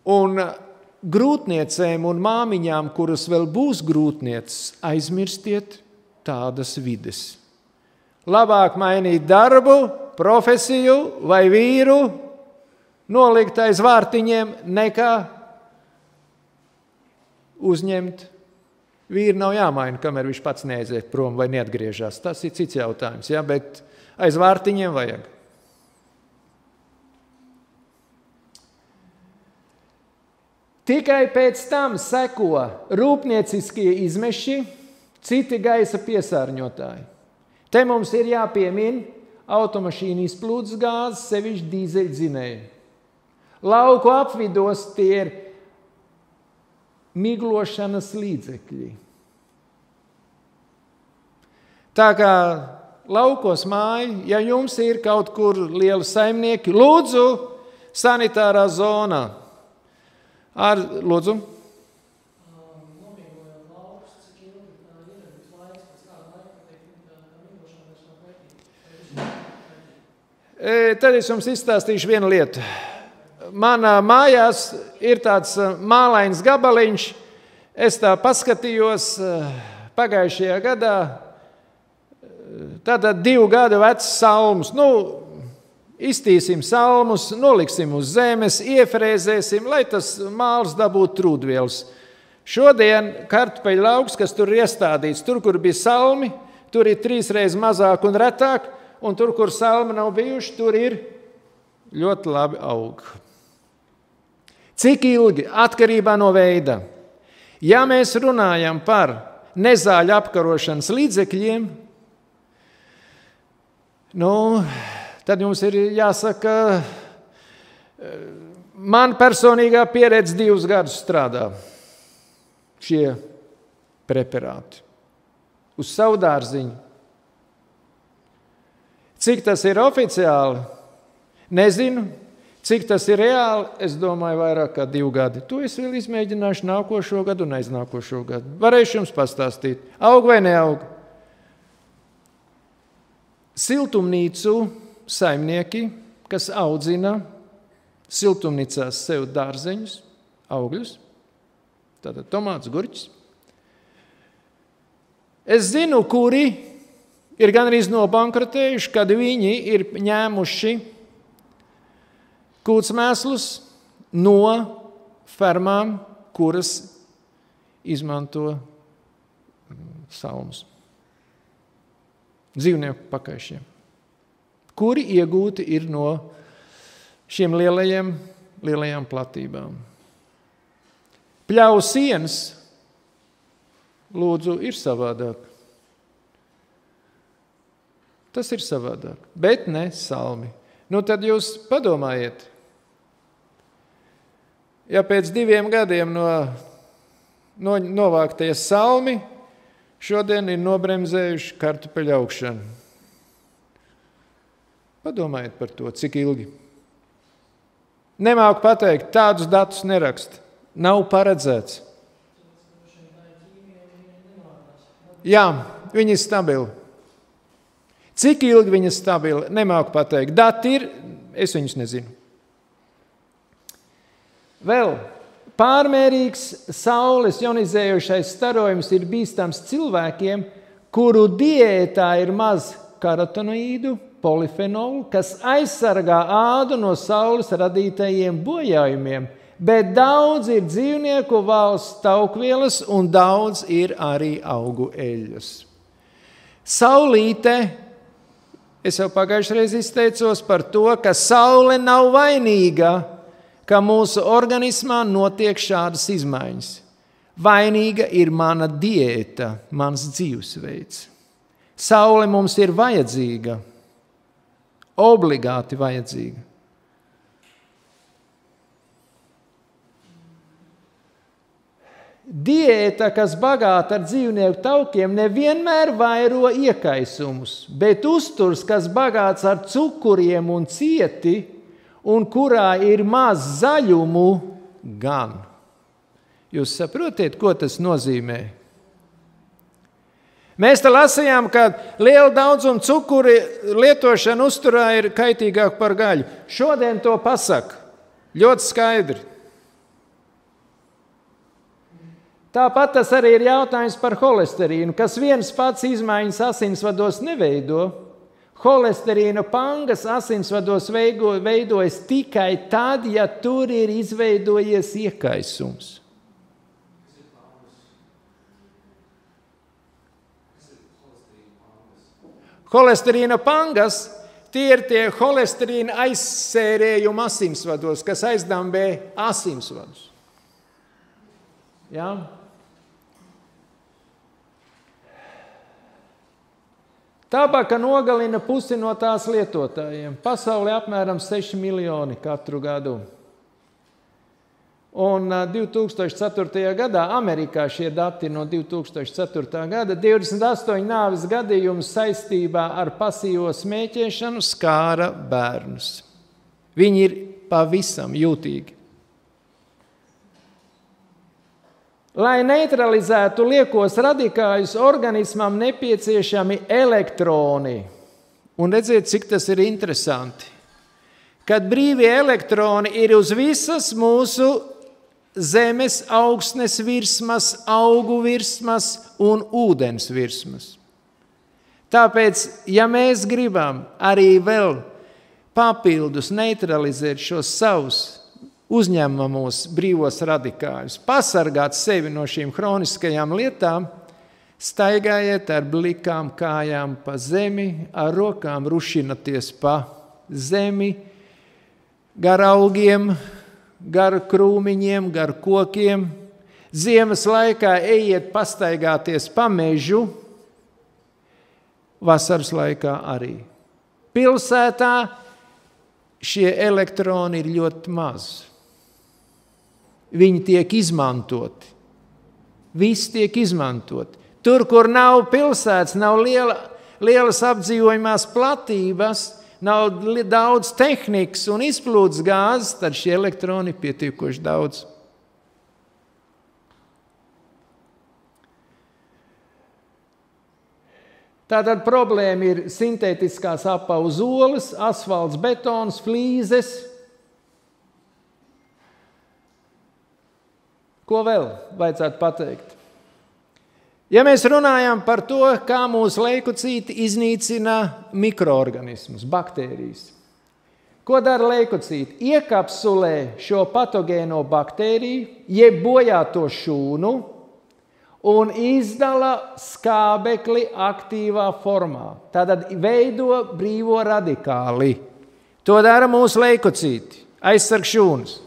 Un grūtniecēm un māmiņām, kuras vēl būs grūtnieces, aizmirstiet tādas vides. Labāk mainīt darbu, profesiju vai vīru, nolikt aiz vārtiņiem, nekā uzņemt. Vīri nav jāmaina, kamēr viņš pats neaiziet prom vai neatgriežas. Tas ir cits jautājums, ja? Bet aiz vārtiņiem vajag. Tikai pēc tam seko rūpnieciskie izmeši, citi gaisa piesārņotāji. Te mums ir jāpiemina automašīnu izplūdes gāzes, sevišķi dīzeļdzinēji. Lauku apvidos tie ir miglošanas līdzekļi. Tā kā laukos māja, ja jums ir kaut kur lieli saimnieki, lūdzu, sanitārā zonā. Lūdzu. Tad es jums izstāstīšu vienu lietu. Manā mājās ir tāds mālains gabaliņš. Es tā paskatījos pagājušajā gadā. Tātad 2 gadu vecs salmus. Iztīsim salmus, noliksim uz zemes, iefrēzēsim, lai tas māls dabūtu trūdvielas. Šodien kartupeļu lauks, kas tur ir iestādīts, tur, kur bija salmi, tur ir 3 reizes mazāk un retāk, un tur, kur salmi nav bijuši, tur ir ļoti labi aug. Cik ilgi? Atkarībā no veida. Ja mēs runājam par nezāļu apkarošanas līdzekļiem, tad jums ir jāsaka, man personīgā pieredze 2 gadus strādā šie preparāti uz savu dārziņu. Cik tas ir oficiāli, nezinu. Cik tas ir reāli, es domāju, vairāk kā 2 gadi. To es vēl izmēģināšu nākošo gadu un aiznākošo gadu. Varēšu jums pastāstīt, aug vai neaug. Siltumnīcu saimnieki, kas audzina siltumnīcās sev dārzeņus, augļus, tātad tomātus, gurķus. Es zinu, kuri ir gandrīz nobankrotējuši, kad viņi ir ņēmuši kūtsmēslus no fermām, kuras izmanto salmus. Dzīvnieku pakaišiem. Kuri iegūti ir no šiem lielajām platībām. Pļauju sienas, lūdzu, ir savādāk. Tas ir savādāk, bet ne salmi. Tad jūs padomājiet, ja pēc 2 gadiem novāktie salmi šodien ir nobremzējuši kartupeļu augšanu. Padomājiet par to, cik ilgi. Nemāku pateikt, tādus datus nerakst. Nav paredzēts. Jā, viņi ir stabili. Cik ilgi viņi ir stabili, nemāku pateikt. Dati ir, es viņus nezinu. Vēl pārmērīgs saules ionizējošais starojums ir bīstams cilvēkiem, kuru diētā ir maz karotenoīdu, polifenolu, kas aizsargā ādu no saules radītajiem bojājumiem, bet daudz ir dzīvnieku valsts taukvielas un daudz ir arī augu eļļas. Saulīte, es jau pagājušajā reizē izteicos par to, ka saule nav vainīga, ka mūsu organismā notiek šādas izmaiņas. Vainīga ir mana diēta, mans dzīvesveids. Saule mums ir vajadzīga, obligāti vajadzīga. Diēta, kas bagāta ar dzīvnieku taukiem, nevienmēr vairo iekaisumus, bet uzturs, kas bagāts ar cukuriem un cieti un kurā ir maz zaļumu gan. Jūs saprotiet, ko tas nozīmē? Mēs te lasījām, ka liela daudzuma cukuri lietošana uzturā ir kaitīgāk par gaļu. Šodien to pasaka ļoti skaidri. Tāpat tas arī ir jautājums par holesterīnu, kas viens pats izmaiņas asinsvados neveido. Holesterīna pangas asinsvados veidojas tikai tad, ja tur ir izveidojies iekaisums. Holesterīna pangas, tie ir tie holesterīna aizsērējumi asinsvados, kas aizdambē asinsvadus. Ja? Tabaka nogalina pusi no tās lietotājiem. Pasaulē apmēram 6 miljoni katru gadu. Un 2004. gadā, Amerikā šie dati no 2004. gada, 28 nāves gadījumus saistībā ar pasīvo smēķēšanu skāra bērnus. Viņi ir pavisam jūtīgi. Lai neutralizētu liekos radikāļus, organismam nepieciešami elektroni. Un redziet, cik tas ir interesanti. Kad brīvie elektroni ir uz visas mūsu zemes augstnes virsmas, augu virsmas un ūdens virsmas. Tāpēc, ja mēs gribam arī vēl papildus neutralizēt šos savus uzņemamos brīvos radikāļus, pasargāt sevi no šīm hroniskajām lietām, staigājiet ar blikām kājām pa zemi, ar rokām rušinaties pa zemi, gar augiem, gar krūmiņiem, gar kokiem. Ziemas laikā ejiet pastaigāties pa mežu, vasaras laikā arī. Pilsētā šie elektroni ir ļoti maz. Viņi tiek izmantoti. Viss tiek izmantoti. Tur, kur nav pilsētas, nav lielas apdzīvojamās platības, nav daudz tehnikas un izplūdes gāzes, tad šie elektroni ir pietiekoši daudz. Tātad problēma ir sintētiskās apavu olas, asfalts, betons, flīzes. Ko vēl vajadzētu pateikt? Ja mēs runājam par to, kā mūsu leikocīti iznīcina mikroorganismus, baktērijas. Ko dara leikocīti? Iekapsulē šo patogēno baktēriju, jeb bojāto šūnu, un izdala skābekli aktīvā formā. Tātad veido brīvo radikāli. To dara mūsu leikocīti, aizsarg šūnas.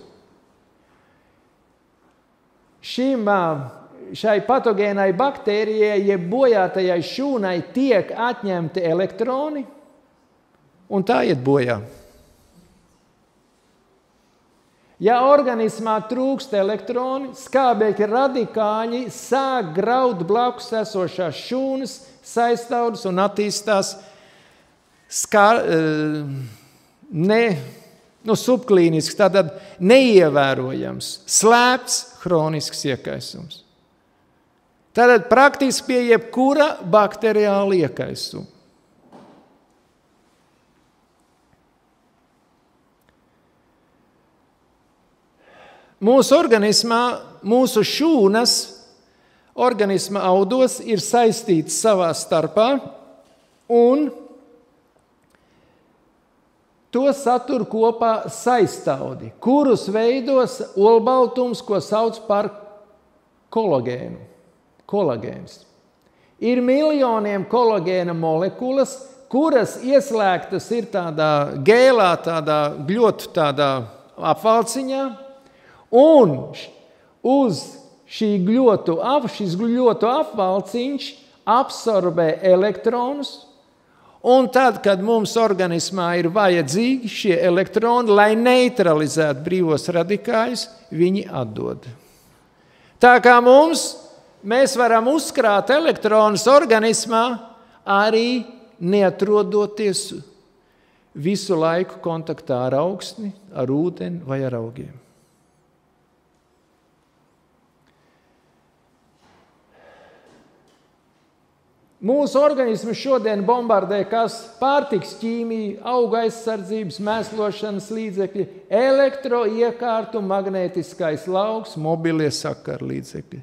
Šai patogēnai baktērijai, jeb bojātajai šūnai, tiek atņemti elektroni, un tā iet bojā. Ja organismā trūkst elektroni, skābekļa radikāļi sāk graut blakus esošās šūnas, saistaudus un attīstās subklīnisks, tātad neievērojams, slēpts hronisks iekaisums. Tātad praktiski pie jebkura bakteriāla iekaisuma. Mūsu organismā, mūsu šūnas organisma audos ir saistītas savā starpā un to satur kopā saistaudi, kurus veidos olbaltums, ko sauc par kolagēnu. Kolagēns. Ir miljoniem kolagēna molekulas, kuras ieslēgtas ir tādā gēlā, tādā gļotu tādā apvalciņā, un uz šis gļotu apvalciņš absorbē elektronus, un tad, kad mums organismā ir vajadzīgi šie elektroni, lai neutralizētu brīvos radikāļus, viņi atdod. Tā kā mēs varam uzkrāt elektronus organismā, arī neatrodoties visu laiku kontaktā ar augstni, ar ūdeni vai ar augiem. Mūsu organismu šodien bombardē kas? Pārtiks ķīmija, auga aizsardzības, mēslošanas līdzekļi, elektroiekārtu, magnētiskais lauks, mobilie sakaru līdzekļi.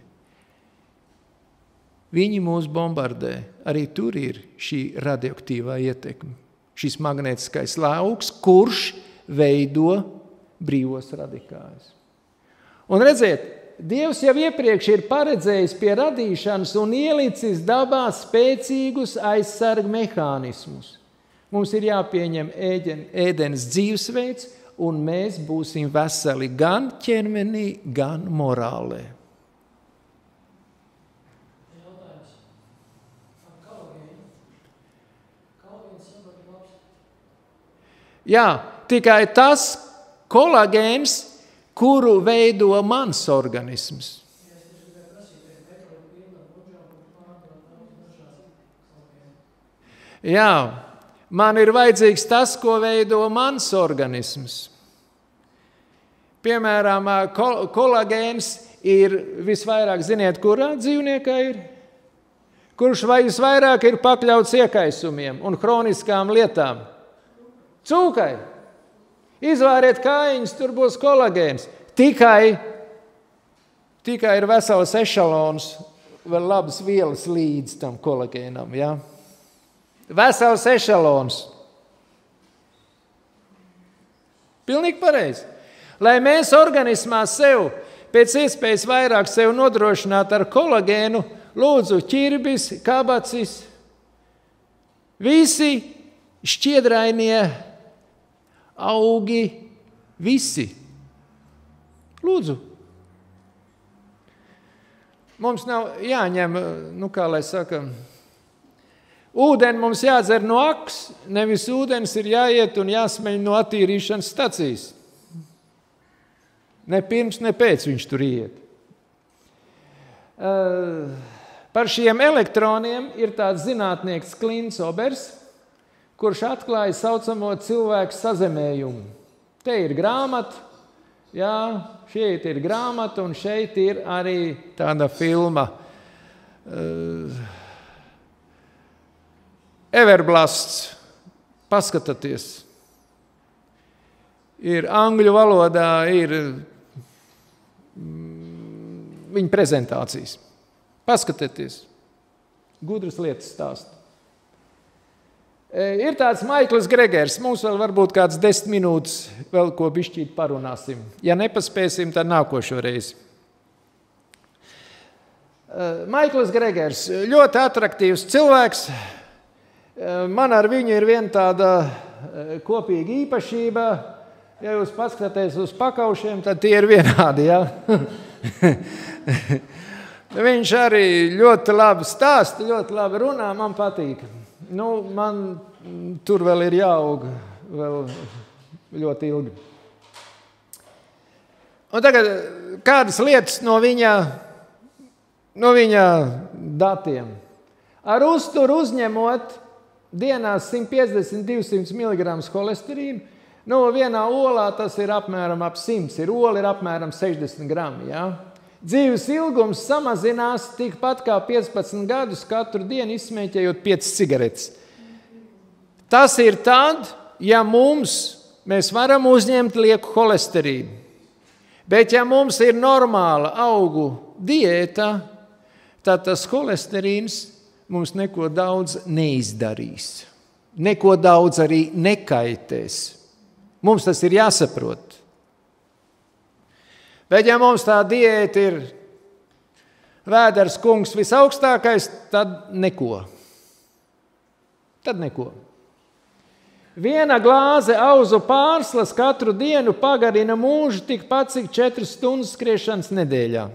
Viņi mūs bombardē. Arī tur ir šī radioaktīvā ietekme. Šis magnētiskais lauks, kurš veido brīvos radikāļus. Un redziet, Dievs jau iepriekš ir paredzējis pie radīšanas un ielicis dabā spēcīgus aizsargu mehānismus. Mums ir jāpieņem ēdenes dzīvesveids, un mēs būsim veseli gan ķermenī, gan morālē. Jā, tikai tas kolagēns, kuru veido mans organisms. Jā, man ir vajadzīgs tas, ko veido mans organisms. Piemēram, kolagēns ir visvairāk, ziniet, kurā dzīvniekā ir? Kurš visvairāk ir pakļauts iekaisumiem un hroniskām lietām? Cūkai. Izvēriet kājiņus, tur būs kolagēns. Tikai ir vesels ešalons, vēl labas vielas līdz tam kolagēnam. Ja? Vesels ešalons. Pilnīgi pareizi. Lai mēs organismā sev pēc iespējas vairāk sev nodrošinātu ar kolagēnu, lūdzu, ķirbis, kabacis, visi šķiedrainie augi, visi. Lūdzu. Mums nav jāņem, kā lai saka, ūdeni mums jādzer no aks, nevis ūdens ir jāiet un jāsmeļ no attīrīšanas stacijas. Ne pirms, ne pēc viņš tur iet. Par šiem elektroniem ir tāds zinātnieks Klints Obers, kurš atklāja saucamo cilvēku sazemējumu. Te ir grāmata, jā, šeit ir grāmata, un šeit ir arī tāda filma Everblasts. Paskatieties. Ir angļu valodā, ir viņa prezentācijas. Paskatieties. Gudras lietas stāsta. Ir tāds Maikls Gregers, mums vēl varbūt kāds 10 minūtes vēl ko bišķīt parunāsim. Ja nepaspēsim, tad nākošo reizi. Maikls Gregers, ļoti atraktīvs cilvēks. Man ar viņu ir viena tāda kopīga īpašība. Ja jūs paskatāties uz pakaušiem, tad tie ir vienādi, ja? Viņš arī ļoti labi stāsta, ļoti labi runā, man patīk. Man tur vēl ir jāaug vēl ļoti ilgi. Un tagad kādas lietas no viņa datiem. Ar uzturu uzņemot dienā 150-200 mg holesterīnu, vienā olā tas ir apmēram ap 100, ola ir apmēram 60 grami, jā. Dzīves ilgums samazinās tikpat kā 15 gadus katru dienu izsmēķējot 5 cigaretes. Tas ir tad, ja mēs varam uzņemt lieku holesterīnu. Bet ja mums ir normāla augu diēta, tad tas holesterīns mums neko daudz neizdarīs. Neko daudz arī nekaitēs. Mums tas ir jāsaprot. Bet ja mums tā diēta ir Vēders kungs visaugstākais, tad neko. Viena glāze auzu pārslas katru dienu pagarina mūžu tikpat, cik 4 stundas skriešanas nedēļā.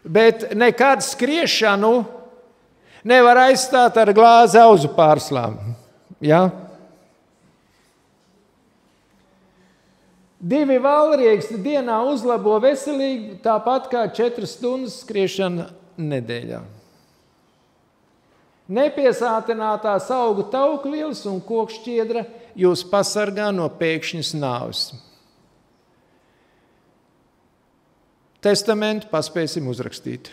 Bet nekad skriešanu nevar aizstāt ar glāzi auzu pārslām. Ja? 2 valrieksti dienā uzlabo veselību, tāpat kā 4 stundas skriešana nedēļā. Nepiesātinātās augu taukvielas un kokšķiedra jūs pasargā no pēkšņas nāves. Testamentu paspēsim uzrakstīt.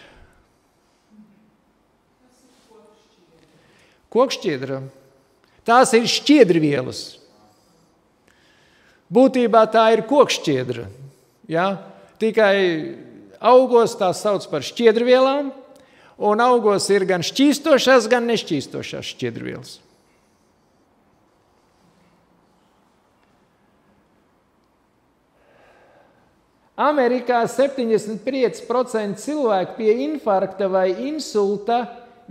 Kokšķiedra. Tās ir šķiedrvielas. Būtībā tā ir kokšķiedra. Ja? Tikai augos tās sauc par šķiedrvielām, un augos ir gan šķīstošās, gan nešķīstošās šķiedrvielas. Amerikā 75% cilvēku pie infarkta vai insulta,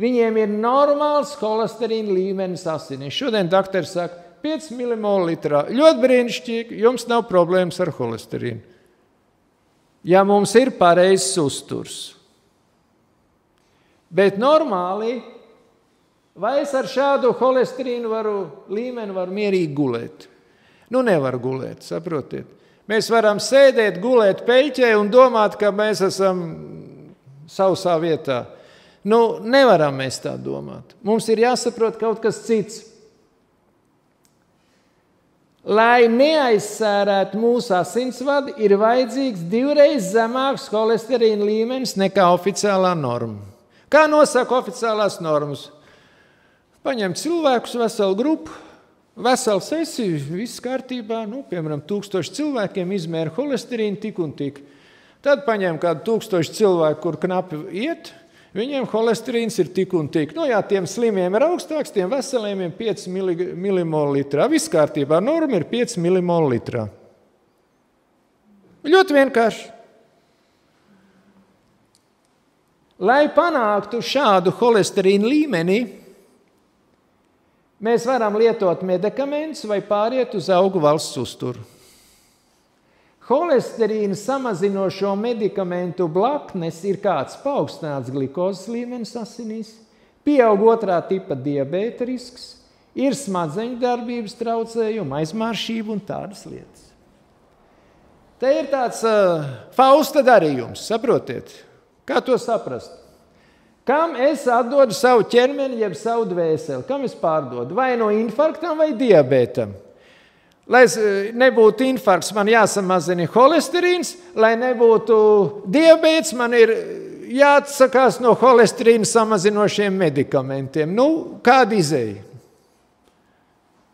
viņiem ir normāls holesterīna līmenis asinīs. Šodien doktors saka, 5 milimolu litrā. Ļoti brīnišķīgi, jums nav problēmas ar holesterīnu. Ja mums ir pareizs uzturs. Bet normāli, vai es ar šādu holesterīnu līmeni varu mierīgi gulēt? Nu, nevar gulēt, saprotiet. Mēs varam sēdēt, gulēt peļķē un domāt, ka mēs esam sausā vietā. Nu, nevaram mēs tā domāt. Mums ir jāsaprot kaut kas cits. Lai neaizsērētu mūsu asinsvadi, ir vajadzīgs 2 reizes zemāks holesterīna līmenis nekā oficiālā norma. Kā nosaka oficiālās normas? Paņem cilvēkus, veselu grupu, veselu sesiju, viss kārtībā, piemēram, 1000 cilvēkiem izmēra holesterīnu tik un tik. Tad paņem kādu 1000 cilvēku, kur knapi iet, viņiem holesterīns ir tik un tik. Jā, tiem slimiem ir augstāks, tiem veseliem ir 5 milimolu litrā. Viss kārtībā, norma ir 5 milimolu litrā. Ļoti vienkārši. Lai panāktu šādu holesterīnu līmeni, mēs varam lietot medikamentus vai pāriet uz augu valsts uzturu. Holesterīna samazinošo medikamentu blaknes ir kāds paaugstināts glikozes līmenis asinīs, pieaug 2. tipa diabēta risks, ir smadzeņu darbības traucējumi, aizmāršība un tādas lietas. Te ir tāds Fausta darījums, saprotiet? Kā to saprast? Kam es atdodu savu ķermeni, jeb savu dvēseli? Kam es pārdodu? Vai no infarktam vai diabētam? Lai nebūtu infarkts, man jāsamazina holesterīns, lai nebūtu diabēts, man ir jāatsakās no holesterīna samazinošiem medikamentiem. Kāda izeja?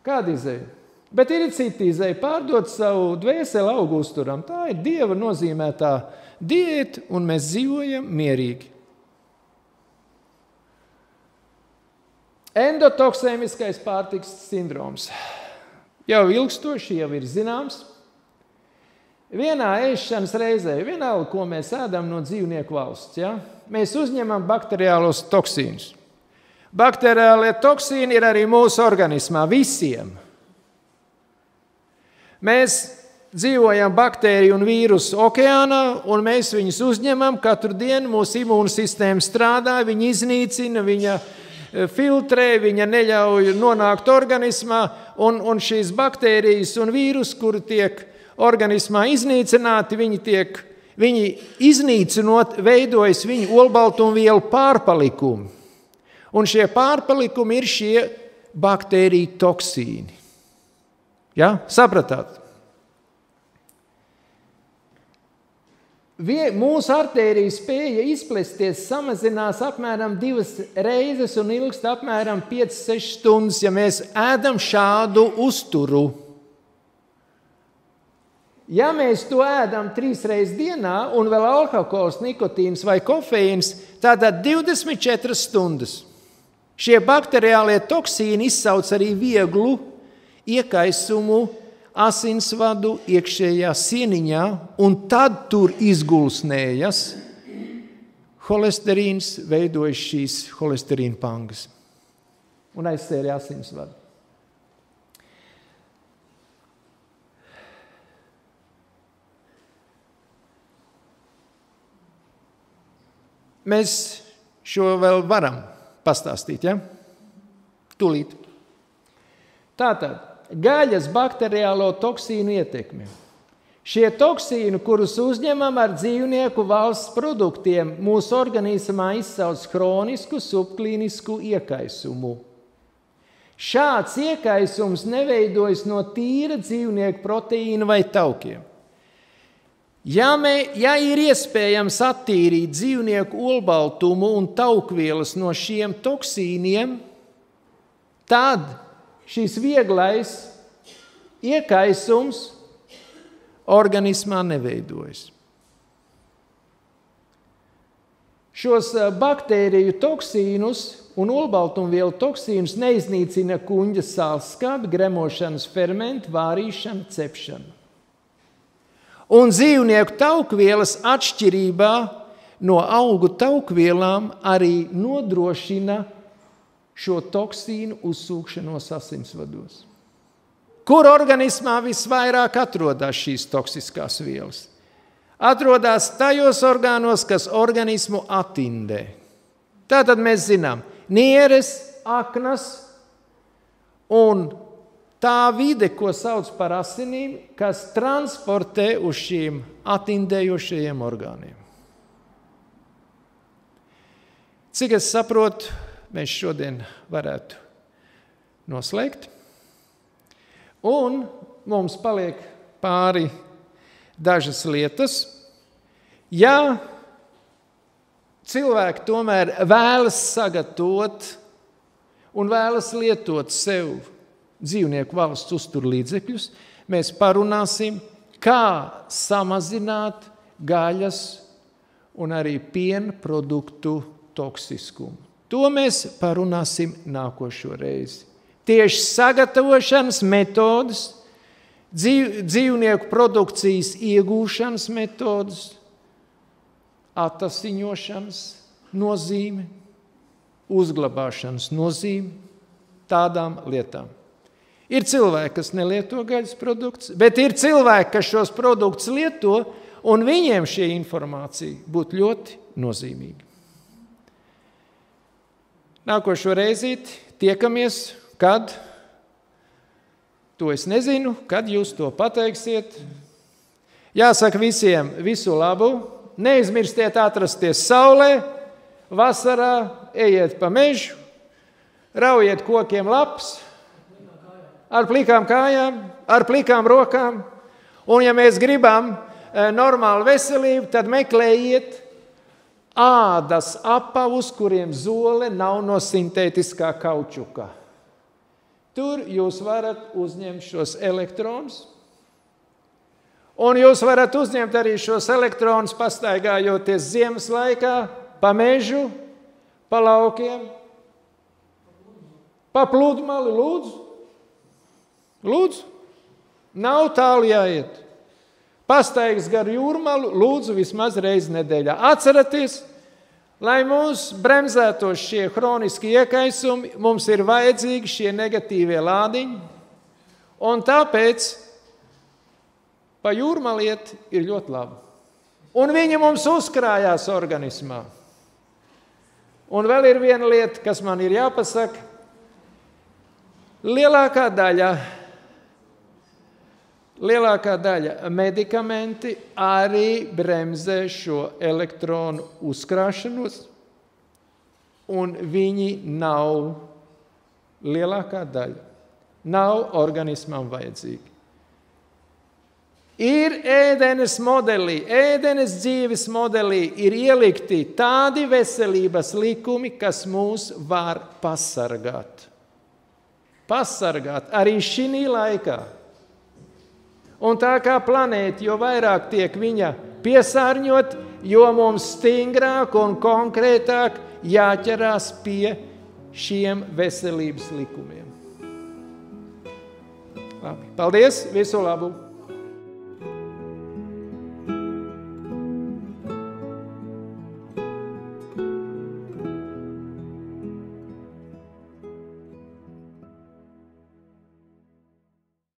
Kāda izeja? Bet ir cita izeja, pārdot savu dvēseli augu uzturam. Tā ir Dieva nozīmētā diēta, un mēs dzīvojam mierīgi. Endotoksēmiskais pārtikas sindroms. Jau ilgstoši jau ir zināms. Vienā ēšanas reizē, vienalga, ko mēs ēdam no dzīvnieku valsts, ja? Mēs uzņemam bakteriālos toksīnus. Bakteriālie toksīni ir arī mūsu organismā, visiem. Mēs dzīvojam baktēriju un vīrusu okeānā, un mēs viņus uzņemam katru dienu, mūsu imūnsistēma strādā, viņa iznīcina, viņa filtrē, viņa neļauj nonākt organismā, un šīs baktērijas un vīrusi, kuri tiek organismā iznīcināti, viņi iznīcinot, veidojas viņu olbaltumvielu pārpalikumi. Un šie pārpalikumi ir šie baktēriju toksīni. Ja? Sapratāt? Mūsu artērija spēja izplesties samazinās apmēram 2 reizes un ilgst apmēram 5-6 stundas, ja mēs ēdam šādu uzturu. Ja mēs to ēdam 3 reizes dienā un vēl alkohols, nikotīns vai kofeīns, tātad 24 stundas. Šie bakteriālie toksīni izsauc arī vieglu iekaisumu asinsvadu iekšējā sieniņā, un tad tur izgulsnējas holesterīns, veidojas šīs holesterīna pangas un aizsēra asinsvadu. Mēs šo vēl varam pastāstīt, ja? Tūlīt. Tātad, gaļas bakteriālo toksīnu ietekme. Šie toksīni, kurus uzņemam ar dzīvnieku valsts produktiem, mūsu organismā izsauc hronisku subklīnisku iekaisumu. Šāds iekaisums neveidojas no tīra dzīvnieku proteīna vai taukiem. Ja ir iespējams attīrīt dzīvnieku olbaltumu un taukvielas no šiem toksīniem, tad šis vieglais iekaisums organismā neveidojas. Šos baktēriju toksīnus un olbaltumvielu toksīnus neiznīcina kuņģa sālskābi, gremošanas fermenti, vārīšana, cepšana. Un dzīvnieku taukvielas atšķirībā no augu taukvielām arī nodrošina šo toksīnu uzsūkšanos asinsvados. Kur organismā visvairāk atrodas šīs toksiskās vielas? Atrodas tajos orgānos, kas organismu atindē. Tātad mēs zinām, nieres, aknas un tā vide, ko sauc par asinīm, kas transportē uz šiem atindējošajiem orgāniem. Cik es saprotu, mēs šodien varētu noslēgt. Un mums paliek pāri dažas lietas. Ja cilvēki tomēr vēlas sagatavot un vēlas lietot sev dzīvnieku valsts uzturlīdzekļus, mēs parunāsim, kā samazināt gaļas un arī piena produktu toksiskumu. To mēs parunāsim nākošo reizi. Tieši sagatavošanas metodas, dzīvnieku produkcijas iegūšanas metodas, atasiņošanas nozīme, uzglabāšanas nozīme, tādām lietām. Ir cilvēki, kas nelieto gaļas produktus, bet ir cilvēki, kas šos produktus lieto, un viņiem šī informācija būtu ļoti nozīmīga. Nākošo reizīti tiekamies, kad, to es nezinu, kad jūs to pateiksiet. Jāsaka visiem visu labu, neizmirstiet atrasties saulē, vasarā ejiet pa mežu, raujiet kokiem lapas, ar plikām kājām, ar plikām rokām, un ja mēs gribam normālu veselību, tad meklējiet ādas apavus, kuriem zole nav no sintētiskā kaučuka. Tur jūs varat uzņemt šos elektronus, un jūs varat uzņemt arī šos elektronus pastaigājoties ziemas laikā, pa mežu, pa laukiem, pa pludmali, lūdzu. Lūdzu, nav tālu jāiet. Pastaigas gar jūrmalu, lūdzu, vismaz reizi nedēļā. Atceraties, lai mūs bremzētos šie hroniski iekaisumi, mums ir vajadzīgi šie negatīvie lādiņi, un tāpēc pa jūrmaliet ir ļoti labi. Un viņi mums uzkrājās organismā. Un vēl ir viena lieta, kas man ir jāpasaka. Lielākā daļa medikamenti arī bremzē šo elektronu uzkrāšanos, un viņi nav, lielākā daļa, nav organismam vajadzīgi. Ir ēdenes modelī, ēdenes dzīves modelī ir ielikti tādi veselības likumi, kas mūs var pasargāt. Pasargāt arī šī laikā. Un tā kā planēta, jo vairāk tiek viņa piesārņot, jo mums stingrāk un konkrētāk jāķerās pie šiem veselības likumiem. Labi. Paldies, visu labu!